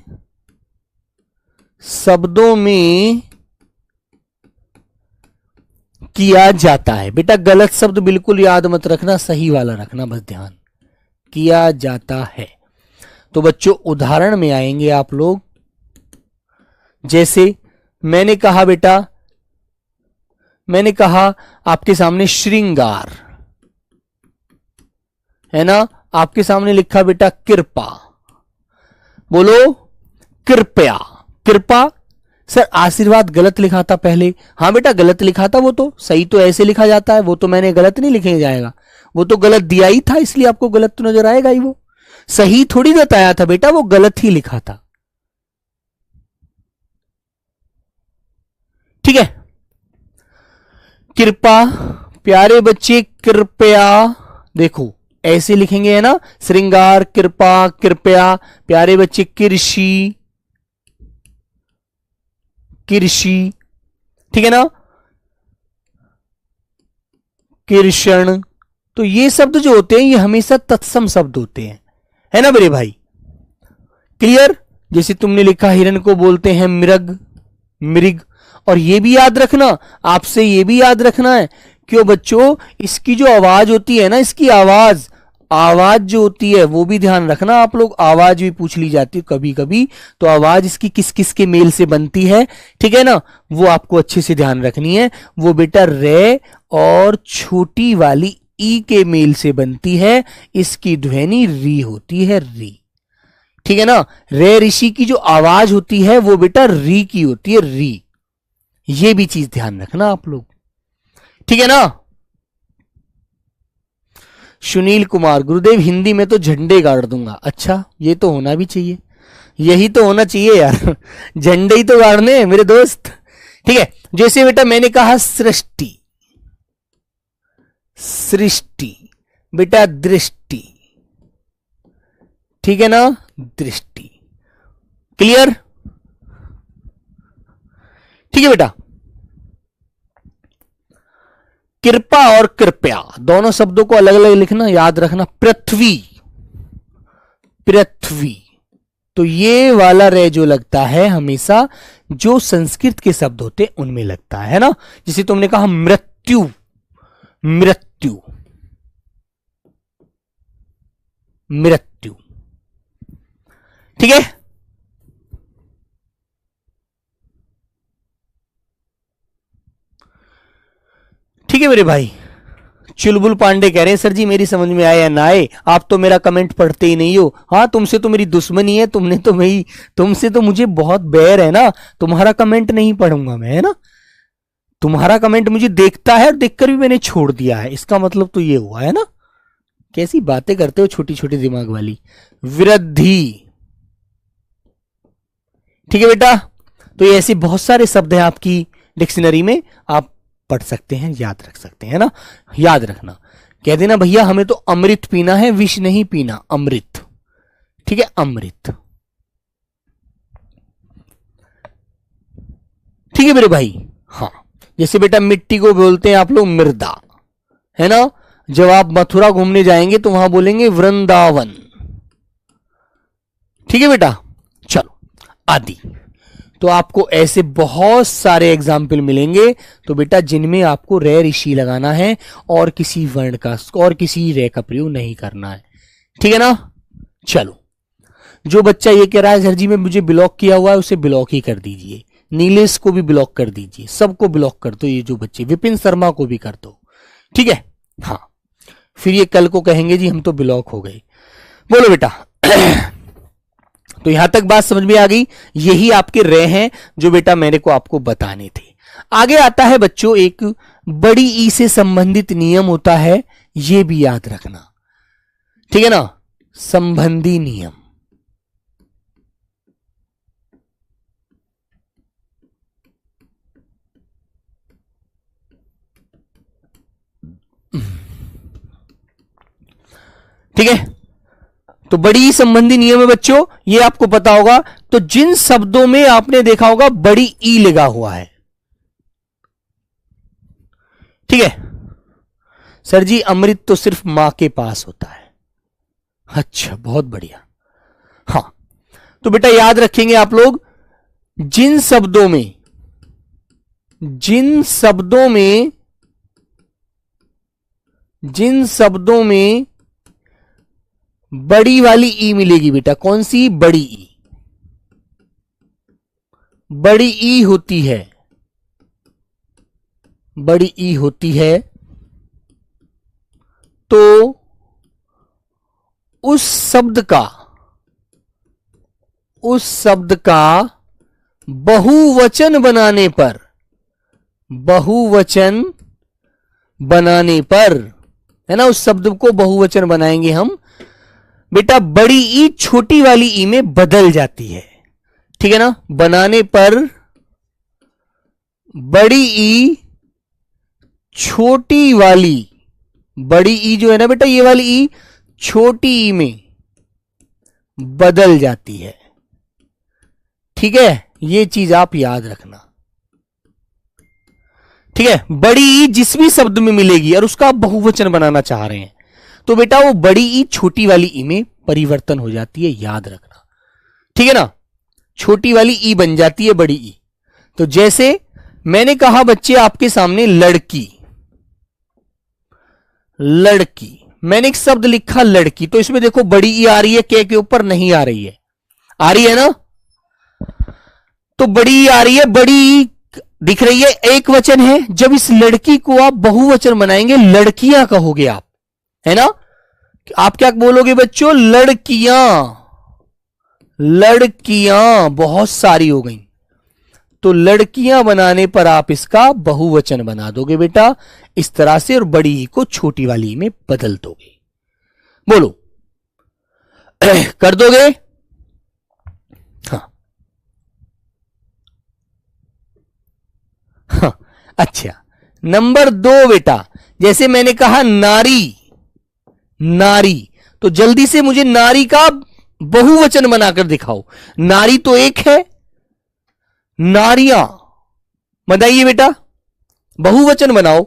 A: किया जाता है। बेटा गलत शब्द बिल्कुल याद मत रखना, सही वाला रखना बस ध्यान, किया जाता है। तो बच्चों उदाहरण में आएंगे आप लोग, जैसे मैंने कहा बेटा, मैंने कहा आपके सामने श्रृंगार, है ना। आपके सामने लिखा बेटा कृपा, बोलो कृपया, कृपा। सर आशीर्वाद गलत लिखा था पहले। हाँ बेटा गलत लिखा था, वो तो सही तो ऐसे लिखा जाता है, वो तो मैंने गलत नहीं लिखे जाएगा, वो तो गलत दिया ही था, इसलिए आपको गलत तो नजर आएगा ही। वो सही थोड़ी बताया था बेटा, वो गलत ही लिखा था, ठीक है। कृपा, प्यारे बच्चे कृपया, देखो ऐसे लिखेंगे, है ना। श्रृंगार, कृपा, कृपया। प्यारे बच्चे कृषि, कृषि, ठीक है ना। कृष्ण, तो ये शब्द जो होते हैं ये हमेशा तत्सम शब्द होते हैं, है ना मेरे भाई। क्लियर। जैसे तुमने लिखा हिरण को बोलते हैं मृग, मृग। और ये भी याद रखना, आपसे ये भी याद रखना है, क्यों बच्चों, इसकी जो आवाज होती है ना, इसकी आवाज, आवाज जो होती है वो भी ध्यान रखना आप लोग। आवाज भी पूछ ली जाती है कभी कभी, तो आवाज इसकी किस किस के मेल से बनती है, ठीक है ना, वो आपको अच्छे से ध्यान रखनी है। वो बेटा रे और छोटी वाली ई के मेल से बनती है, इसकी ध्वनि री होती है, री, ठीक है ना। रे ऋषि की जो आवाज होती है वो बेटा री की होती है, री। ये भी चीज ध्यान रखना आप लोग, ठीक है ना। सुनील कुमार, गुरुदेव हिंदी में तो झंडे गाड़ दूंगा। अच्छा, ये तो होना भी चाहिए, यही तो होना चाहिए यार झंडे ही तो गाड़ने मेरे दोस्त, ठीक है। जैसे बेटा मैंने कहा सृष्टि, सृष्टि, बेटा दृष्टि, ठीक है ना, दृष्टि। क्लियर, ठीक है बेटा। कृपा और कृपया दोनों शब्दों को अलग अलग लिखना, याद रखना। पृथ्वी, पृथ्वी, तो ये वाला रे जो लगता है हमेशा जो संस्कृत के शब्द होते हैं उनमें लगता है ना। जैसे तुमने कहा मृत्यु, मृत्यु, मृत्यु, ठीक है। ठीक है मेरे भाई। चुलबुल पांडे कह रहे हैं सर जी मेरी समझ में आए या ना आए, आप तो मेरा कमेंट पढ़ते ही नहीं हो। हाँ, तुमसे तो मेरी दुश्मनी है, तुमसे तो मुझे बहुत बैर है ना, तुम्हारा कमेंट नहीं पढ़ूंगा मैं, है ना। तुम्हारा कमेंट मुझे देखता है और देखकर भी मैंने छोड़ दिया है, इसका मतलब तो ये हुआ है ना। कैसी बातें करते हो छोटी छोटी दिमाग वाली। वृद्धि, ठीक है बेटा। तो ये ऐसे बहुत सारे शब्द हैं आपकी डिक्शनरी में, आप पढ़ सकते हैं, याद रख सकते हैं ना। याद रखना, कह देना भैया हमें तो अमृत पीना है, विष नहीं पीना, अमृत। ठीक है, अमृत। ठीक है मेरे भाई। हाँ, जैसे बेटा मिट्टी को बोलते हैं आप लोग मृदा, है ना। जब आप मथुरा घूमने जाएंगे तो वहां बोलेंगे वृंदावन। ठीक है बेटा, चलो आदि। तो आपको ऐसे बहुत सारे एग्जाम्पल मिलेंगे, तो बेटा जिनमें आपको रे ऋषि लगाना है और किसी वर्ण का और किसी रे का प्रयोग नहीं करना है। ठीक है ना। चलो, जो बच्चा ये कह रहा है सर जी मैं मुझे ब्लॉक किया हुआ है, उसे ब्लॉक ही कर दीजिए। नीलेश को भी ब्लॉक कर दीजिए, सबको ब्लॉक कर दो। ये जो बच्चे, विपिन शर्मा को भी कर दो। ठीक है। हाँ, फिर ये कल को कहेंगे जी हम तो ब्लॉक हो गए। बोलो बेटा। तो यहां तक बात समझ में आ गई। यही आपके रे हैं जो बेटा मेरे को आपको बताने थे। आगे आता है बच्चों एक बड़ी ई से संबंधित नियम होता है, यह भी याद रखना। ठीक है ना, संबंधी नियम। ठीक है, तो बड़ी संबंधी नियम है बच्चों, ये आपको पता होगा। तो जिन शब्दों में आपने देखा होगा बड़ी ई लगा हुआ है, ठीक है। सर जी अमृत तो सिर्फ मां के पास होता है। अच्छा, बहुत बढ़िया। हाँ, तो बेटा याद रखेंगे आप लोग, जिन शब्दों में बड़ी वाली ई मिलेगी बेटा, कौन सी? बड़ी ई। बड़ी ई होती है तो उस शब्द का बहुवचन बनाने पर, है ना, उस शब्द को बहुवचन बनाएंगे हम बेटा, बड़ी ई छोटी वाली ई में बदल जाती है। ठीक है ना, बनाने पर बड़ी ई छोटी वाली, बड़ी ई जो है ना बेटा, ये वाली ई छोटी ई में बदल जाती है। ठीक है, ये चीज आप याद रखना। ठीक है, बड़ी ई जिस भी शब्द में मिलेगी और उसका आप बहुवचन बनाना चाह रहे हैं तो बेटा वो बड़ी ई छोटी वाली ई में परिवर्तन हो जाती है, याद रखना। ठीक है ना, छोटी वाली ई बन जाती है बड़ी ई। तो जैसे मैंने कहा बच्चे आपके सामने लड़की, मैंने एक शब्द लिखा लड़की, तो इसमें देखो बड़ी ई आ रही है, के ऊपर नहीं आ रही है, आ रही है ना। तो बड़ी ई आ रही है, बड़ी ई दिख रही है, एक वचन है। जब इस लड़की को आप बहुवचन बनाएंगे, लड़कियां कहोगे आप, है ना। आप क्या बोलोगे बच्चों? लड़कियां बहुत सारी हो गई, तो लड़कियां बनाने पर आप इसका बहुवचन बना दोगे बेटा इस तरह से, और बड़ी ई को छोटी वाली में बदल दोगे। बोलो, कर दोगे? हाँ, अच्छा। नंबर 2 बेटा, जैसे मैंने कहा नारी, तो जल्दी से मुझे नारी का बहुवचन बनाकर दिखाओ। नारी तो एक है, नारियां बताइए बेटा, बहुवचन बनाओ।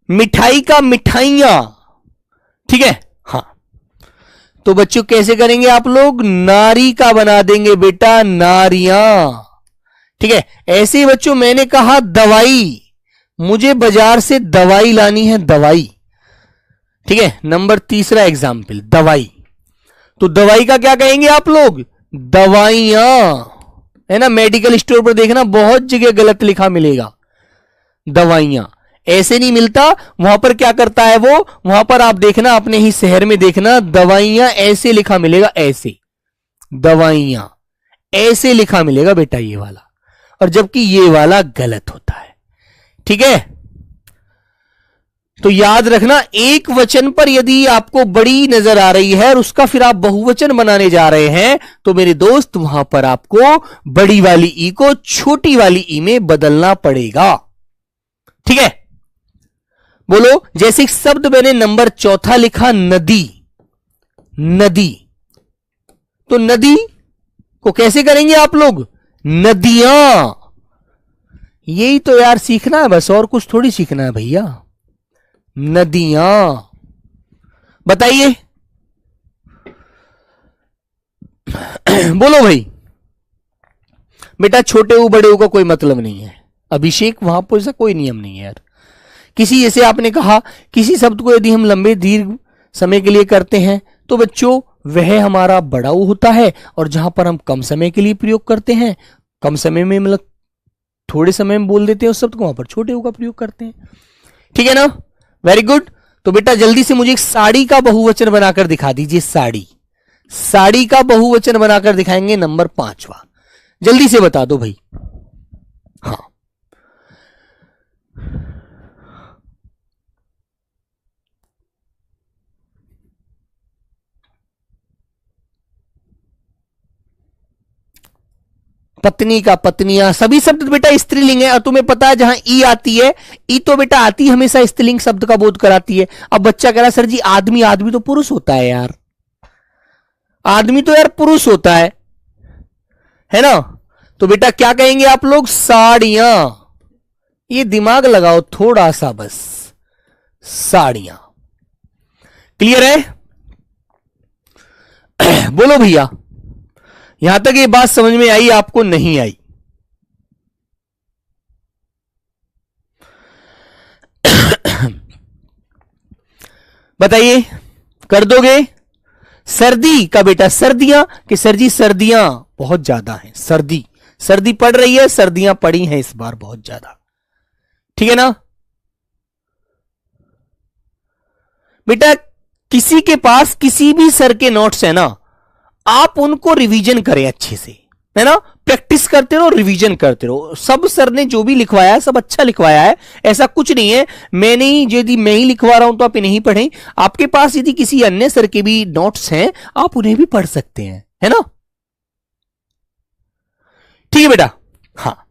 A: मिठाई का मिठाइयां, ठीक है। हाँ, तो बच्चों कैसे करेंगे आप लोग? नारी का बना देंगे बेटा, नारियां। ठीक है, ऐसे ही बच्चों मैंने कहा दवाई, मुझे बाजार से दवाई लानी है, दवाई। ठीक है, नंबर 3 एग्जाम्पल, दवाई। तो दवाई का क्या कहेंगे आप लोग? दवाइयां, है ना। मेडिकल स्टोर पर देखना बहुत जगह गलत लिखा मिलेगा, दवाइयां ऐसे नहीं मिलता। वहां पर क्या करता है वो, वहां पर आप देखना अपने ही शहर में देखना, दवाइयां ऐसे लिखा मिलेगा, ऐसे दवाइयां ऐसे लिखा मिलेगा बेटा ये वाला, और जबकि ये वाला गलत होता है। ठीक है, तो याद रखना, एक वचन पर यदि आपको बड़ी नजर आ रही है और उसका फिर आप बहुवचन बनाने जा रहे हैं, तो मेरे दोस्त वहां पर आपको बड़ी वाली ई को छोटी वाली ई में बदलना पड़ेगा। ठीक है, बोलो। जैसे एक शब्द मैंने नंबर चौथा लिखा, नदी। नदी, तो नदी को कैसे करेंगे आप लोग? नदियां। यही तो यार सीखना है बस, और कुछ थोड़ी सीखना है भैया। नदियां, बताइए बोलो भाई। बेटा छोटे हो बड़े हो का कोई मतलब नहीं है, अभिषेक वहां पर ऐसा कोई नियम नहीं है यार। किसी, जैसे आपने कहा, किसी शब्द को यदि हम लंबे दीर्घ समय के लिए करते हैं तो बच्चों वह हमारा बड़ा ऊ होता है, और जहां पर हम कम समय के लिए प्रयोग करते हैं, कम समय में मतलब थोड़े समय में बोल देते हैं उस शब्द को, वहां पर छोटे ऊ का प्रयोग करते हैं। ठीक है ना, वेरी गुड। तो बेटा जल्दी से मुझे एक साड़ी का बहुवचन बनाकर दिखा दीजिए। साड़ी, साड़ी का बहुवचन बनाकर दिखाएंगे नंबर 5वां। जल्दी से बता दो भाई। हाँ, पत्नी का पत्नियां, सभी शब्द बेटा स्त्रीलिंग है। और तुम्हें पता है जहां ई आती है, ई तो बेटा आती हमेशा स्त्रीलिंग शब्द का बोध कराती है। अब बच्चा कह रहा सर जी आदमी, आदमी तो पुरुष होता है यार, आदमी तो यार पुरुष होता है ना। तो बेटा क्या कहेंगे आप लोग? साड़ियां। ये दिमाग लगाओ थोड़ा सा बस, साड़ियां। क्लियर है? बोलो भैया, यहां तक ये बात समझ में आई आपको? नहीं आई? बताइए, कर दोगे? सर्दी का बेटा सर्दियां, कि सर जी सर्दियां बहुत ज्यादा हैं। सर्दी, सर्दी पड़ रही है, सर्दियां पड़ी हैं इस बार बहुत ज्यादा। ठीक है ना बेटा? किसी के पास किसी भी सर के नोट्स है ना, आप उनको रिवीजन करें अच्छे से, है ना। प्रैक्टिस करते रहो, रिवीजन करते रहो। सब सर ने जो भी लिखवाया है सब अच्छा लिखवाया है, ऐसा कुछ नहीं है मैंने ही, यदि मैं ही लिखवा रहा हूं तो आप इन्हें ही पढ़ें। आपके पास यदि किसी अन्य सर के भी नोट्स हैं, आप उन्हें भी पढ़ सकते हैं, है ना। ठीक है बेटा? हाँ,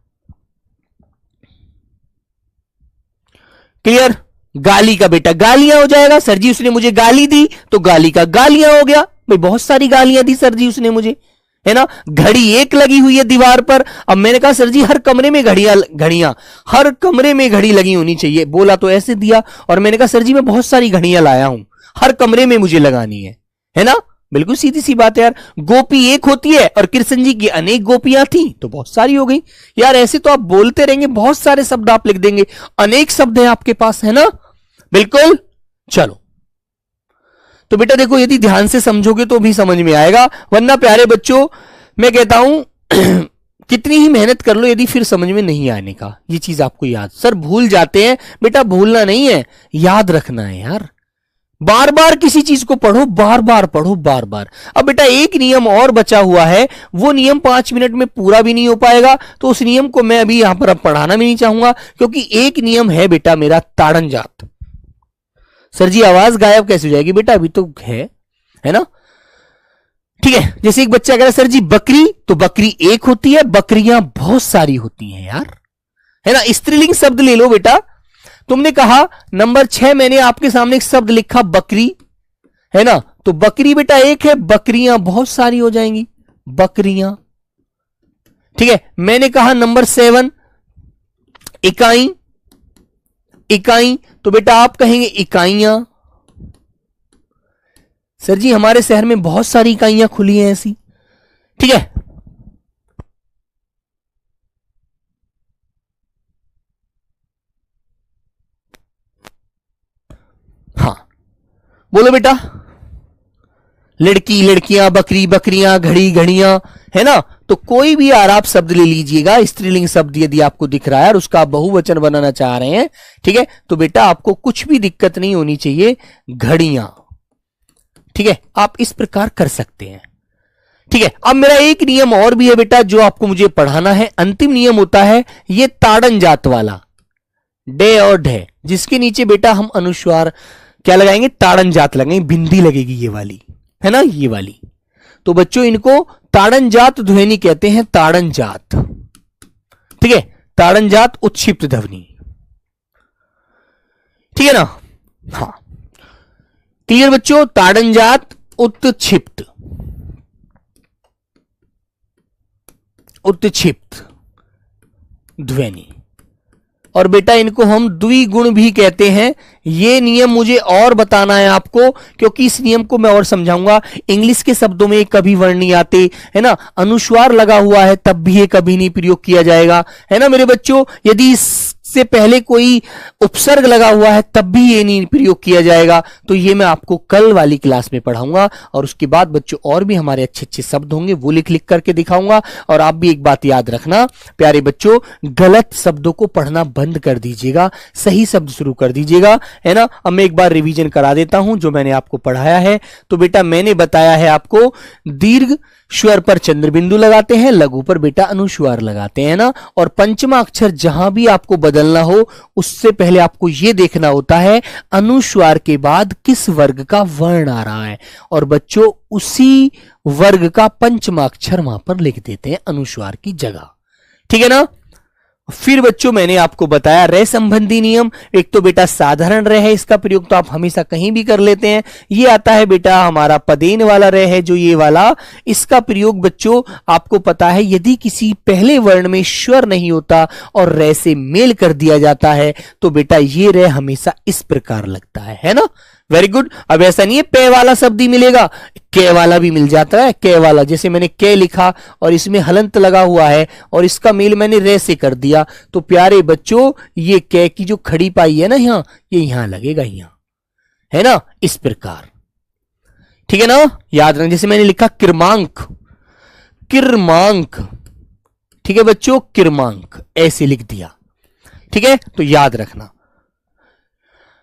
A: क्लियर। गाली का बेटा गालियां हो जाएगा। सर जी उसने मुझे गाली दी, तो गाली का गालियां हो गया। भाई बहुत सारी गालियां दी सर जी उसने मुझे, है ना। घड़ी एक लगी हुई है दीवार पर। अब मैंने कहा सर जी हर कमरे में घड़ियां हर कमरे में घड़ी लगी होनी चाहिए। बोला तो ऐसे दिया, और मैंने कहा सर जी मैं बहुत सारी घड़ियां लाया हूं, हर कमरे में मुझे लगानी है ना। बिल्कुल सीधी सी बात है यार। गोपी एक होती है और कृष्ण जी की अनेक गोपियां थी, तो बहुत सारी हो गई यार। ऐसे तो आप बोलते रहेंगे, बहुत सारे शब्द आप लिख देंगे, अनेक शब्द हैं आपके पास, है ना। बिल्कुल। चलो, तो बेटा देखो, यदि ध्यान से समझोगे तो भी समझ में आएगा, वरना प्यारे बच्चों मैं कहता हूं कितनी ही मेहनत कर लो, यदि फिर समझ में नहीं आने का, ये चीज आपको याद। सर भूल जाते हैं बेटा, भूलना नहीं है, याद रखना है यार। बार बार किसी चीज को पढ़ो, बार बार पढ़ो, बार बार। अब बेटा एक नियम और बचा हुआ है, वो नियम 5 मिनट में पूरा भी नहीं हो पाएगा, तो उस नियम को मैं अभी यहां पर अब पढ़ाना भी नहीं चाहूंगा, क्योंकि एक नियम है बेटा मेरा, ताड़न जात। सर जी आवाज गायब कैसे हो जाएगी? बेटा अभी तो है ना। ठीक है, जैसे एक बच्चा कह रहा है सर जी बकरी, तो बकरी एक होती है, बकरियां बहुत सारी होती हैं यार, है ना। स्त्रीलिंग शब्द ले लो बेटा। तुमने कहा नंबर 6, मैंने आपके सामने एक शब्द लिखा बकरी, है ना। तो बकरी बेटा एक है, बकरियां बहुत सारी हो जाएंगी, बकरियां। ठीक है, मैंने कहा नंबर 7 इकाई, इकाई, तो बेटा आप कहेंगे इकाइयां। सर जी हमारे शहर में बहुत सारी इकाइयां खुली हैं ऐसी। ठीक है, हाँ बोलो बेटा। लड़की लड़कियां, बकरी बकरियां, घड़ी घड़ियां, है ना। तो कोई भी आप शब्द ले लीजिएगा, स्त्रीलिंग शब्द यदि आपको दिख रहा है और उसका बहुवचन बनाना चाह रहे हैं, ठीक है, तो बेटा आपको कुछ भी दिक्कत नहीं होनी चाहिए। घड़ियां, ठीक है, आप इस प्रकार कर सकते हैं। ठीक है, अब मेरा एक नियम और भी है बेटा जो आपको मुझे पढ़ाना है। अंतिम नियम होता है ये ताड़न जात वाला। डे और ढे, जिसके नीचे बेटा हम अनुस्वार क्या लगाएंगे, ताड़न जात लगाएंगे, बिंदी लगेगी ये वाली, है ना, ये वाली। तो बच्चों इनको ताड़न जात ध्वनि कहते हैं, ताड़न जात, ठीक है, ताड़न जात उत्क्षिप्त ध्वनि, ठीक है ना। हाँ क्लियर बच्चों, ताड़न जात उत्क्षिप्त, उत्क्षिप्त ध्वनि। और बेटा इनको हम द्विगुण भी कहते हैं। ये नियम मुझे और बताना है आपको, क्योंकि इस नियम को मैं और समझाऊंगा। इंग्लिश के शब्दों में कभी वर्ण नहीं आते, है ना, अनुस्वार लगा हुआ है तब भी ये कभी नहीं प्रयोग किया जाएगा, है ना मेरे बच्चों। यदि से पहले कोई उपसर्ग लगा हुआ है तब भी ये नहीं प्रयोग किया जाएगा। तो ये मैं आपको कल वाली क्लास में पढ़ाऊंगा, और उसके बाद बच्चों और भी हमारे अच्छे अच्छे शब्द होंगे, वो लिख लिख करके दिखाऊंगा। और आप भी एक बात याद रखना प्यारे बच्चों, गलत शब्दों को पढ़ना बंद कर दीजिएगा, सही शब्द शुरू कर दीजिएगा, है ना। अब मैं एक बार रिवीजन करा देता हूं जो मैंने आपको पढ़ाया है। तो बेटा मैंने बताया है आपको, दीर्घ स्वर पर चंद्र बिंदु लगाते हैं, लघु पर बेटा अनुस्वार लगाते हैं ना। और पंचमा अक्षर जहां भी आपको बदलना हो उससे पहले आपको यह देखना होता है अनुस्वार के बाद किस वर्ग का वर्ण आ रहा है, और बच्चों उसी वर्ग का पंचमा अक्षर वहां पर लिख देते हैं अनुस्वार की जगह, ठीक है ना। फिर बच्चों मैंने आपको बताया रे संबंधी नियम। एक तो बेटा साधारण रे है, इसका प्रयोग तो आप हमेशा कहीं भी कर लेते हैं। ये आता है बेटा हमारा पदेन वाला रे है, जो ये वाला, इसका प्रयोग बच्चों आपको पता है यदि किसी पहले वर्ण में स्वर नहीं होता और रे से मेल कर दिया जाता है तो बेटा ये रे हमेशा इस प्रकार लगता है ना। Very good. अब ऐसा नहीं है पे वाला शब्द ही मिलेगा, के वाला भी मिल जाता है। के वाला, जैसे मैंने के लिखा और इसमें हलंत लगा हुआ है और इसका मेल मैंने रे से कर दिया, तो प्यारे बच्चों ये के की जो खड़ी पाई है ना यहां, ये यहां लगेगा, यहां, है ना, इस प्रकार, ठीक है ना। याद रखना, जैसे मैंने लिखा किरमांक, किरमांक, ठीक है बच्चों, किरमांक ऐसे लिख दिया, ठीक है। तो याद रखना।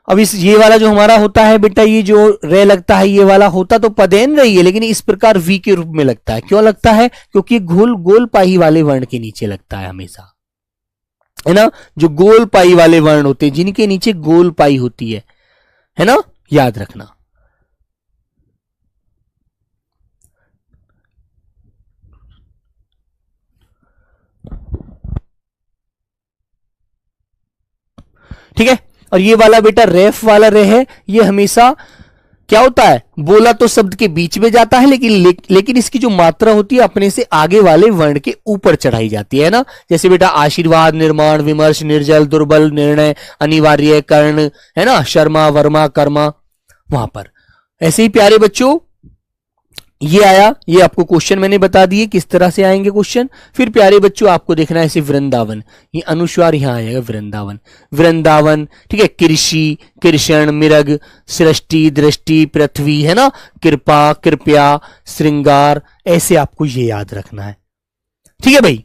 A: अब इस ये वाला जो हमारा होता है बेटा, ये जो रे लगता है, ये वाला होता तो पदेन रही है, लेकिन इस प्रकार वी के रूप में लगता है। क्यों लगता है? क्योंकि गोल गोल पाई वाले वर्ण के नीचे लगता है हमेशा, है ना। जो गोल पाई वाले वर्ण होते हैं जिनके नीचे गोल पाई होती है ना, याद रखना। ठीक है। और ये वाला बेटा रेफ वाला रे है, ये हमेशा क्या होता है, बोला तो शब्द के बीच में जाता है, लेकिन इसकी जो मात्रा होती है अपने से आगे वाले वर्ण के ऊपर चढ़ाई जाती है ना। जैसे बेटा आशीर्वाद, निर्माण, विमर्श, निर्जल, दुर्बल, निर्णय, अनिवार्य, कर्ण, है ना, शर्मा, वर्मा, कर्मा, वहां पर। ऐसे ही प्यारे बच्चों ये आया, ये आपको क्वेश्चन मैंने बता दिए किस तरह से आएंगे क्वेश्चन। फिर प्यारे बच्चों आपको देखना है ऐसे वृंदावन, ये अनुस्वार यहां आएगा, वृंदावन, वृंदावन, ठीक है। कृषि, कृष्ण, मिरग, सृष्टि, दृष्टि, पृथ्वी, है ना, कृपा, कृपया, श्रृंगार, ऐसे आपको ये याद रखना है, ठीक है भाई।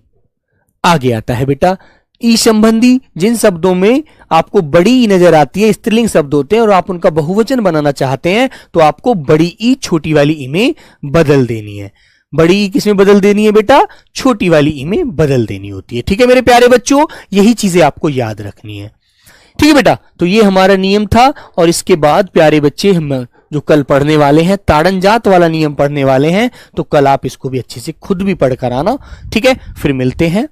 A: आगे आता है बेटा ई संबंधी, जिन शब्दों में आपको बड़ी ई नजर आती है, स्त्रीलिंग शब्द होते हैं और आप उनका बहुवचन बनाना चाहते हैं, तो आपको बड़ी ई छोटी वाली ई में बदल देनी है। बड़ी ई किसमें बदल देनी है बेटा? छोटी वाली ई में बदल देनी होती है, ठीक है मेरे प्यारे बच्चों। यही चीजें आपको याद रखनी है, ठीक है बेटा। तो ये हमारा नियम था, और इसके बाद प्यारे बच्चे हम जो कल पढ़ने वाले हैं, ताड़न जात वाला नियम पढ़ने वाले हैं, तो कल आप इसको भी अच्छे से खुद भी पढ़कर आना, ठीक है। फिर मिलते हैं।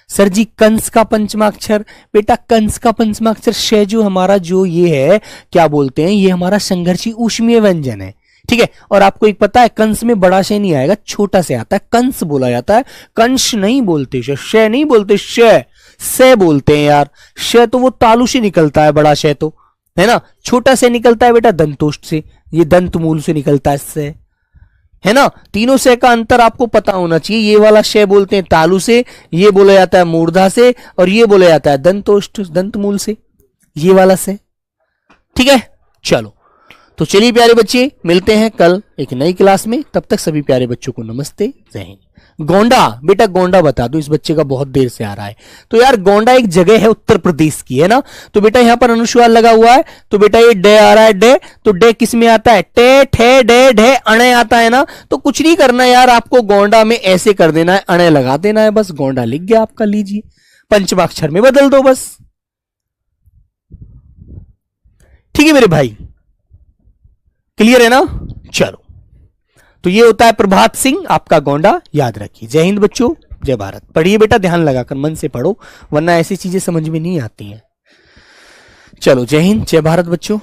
A: सर जी कंस का पंचमाक्षर, बेटा कंस का पंचमाक्षर श जो हमारा जो ये है क्या बोलते हैं, ये हमारा संघर्षी ऊष्मीय व्यंजन है, ठीक है। और आपको एक पता है कंस में बड़ा श नहीं आएगा, छोटा से आता है, कंस बोला जाता है, कंस नहीं बोलते, श नहीं बोलते, श बोलते हैं यार। श तो वो तालु से निकलता है, बड़ा श तो, है ना। छोटा से निकलता है बेटा दंतोष्ठ से, ये दंत मूल से निकलता है, इससे, है ना। तीनों से का अंतर आपको पता होना चाहिए। ये वाला शय बोलते हैं तालु से, ये बोला जाता है मूर्धा से, और ये बोला जाता है दंतोष्ठ दंत मूल से, ये वाला से, ठीक है। चलो तो चलिए प्यारे बच्चे मिलते हैं कल एक नई क्लास में। तब तक सभी प्यारे बच्चों को नमस्ते, जय हिंद। गोंडा, बेटा गोंडा बता दो, इस बच्चे का बहुत देर से आ रहा है। तो यार गोंडा एक जगह है उत्तर प्रदेश की, है ना। तो बेटा यहां पर अनुस्वार लगा हुआ है, तो बेटा ये डे आ रहा है, डे, तो डे किस में आता है? टे, ठे, डे, ढे, अणे आता है ना। तो कुछ नहीं करना यार, आपको गोंडा में ऐसे कर देना है, अणे लगा देना है, बस गोंडा लिख गया आपका, लीजिए पंचमाक्षर में बदल दो बस। ठीक है मेरे भाई, क्लियर है ना? चलो, तो ये होता है प्रभात सिंह, आपका गोंडा, याद रखिए। जय हिंद बच्चों, जय भारत। पढ़िए बेटा, ध्यान लगाकर मन से पढ़ो, वरना ऐसी चीजें समझ में नहीं आती हैं। चलो, जय हिंद, जय भारत बच्चों।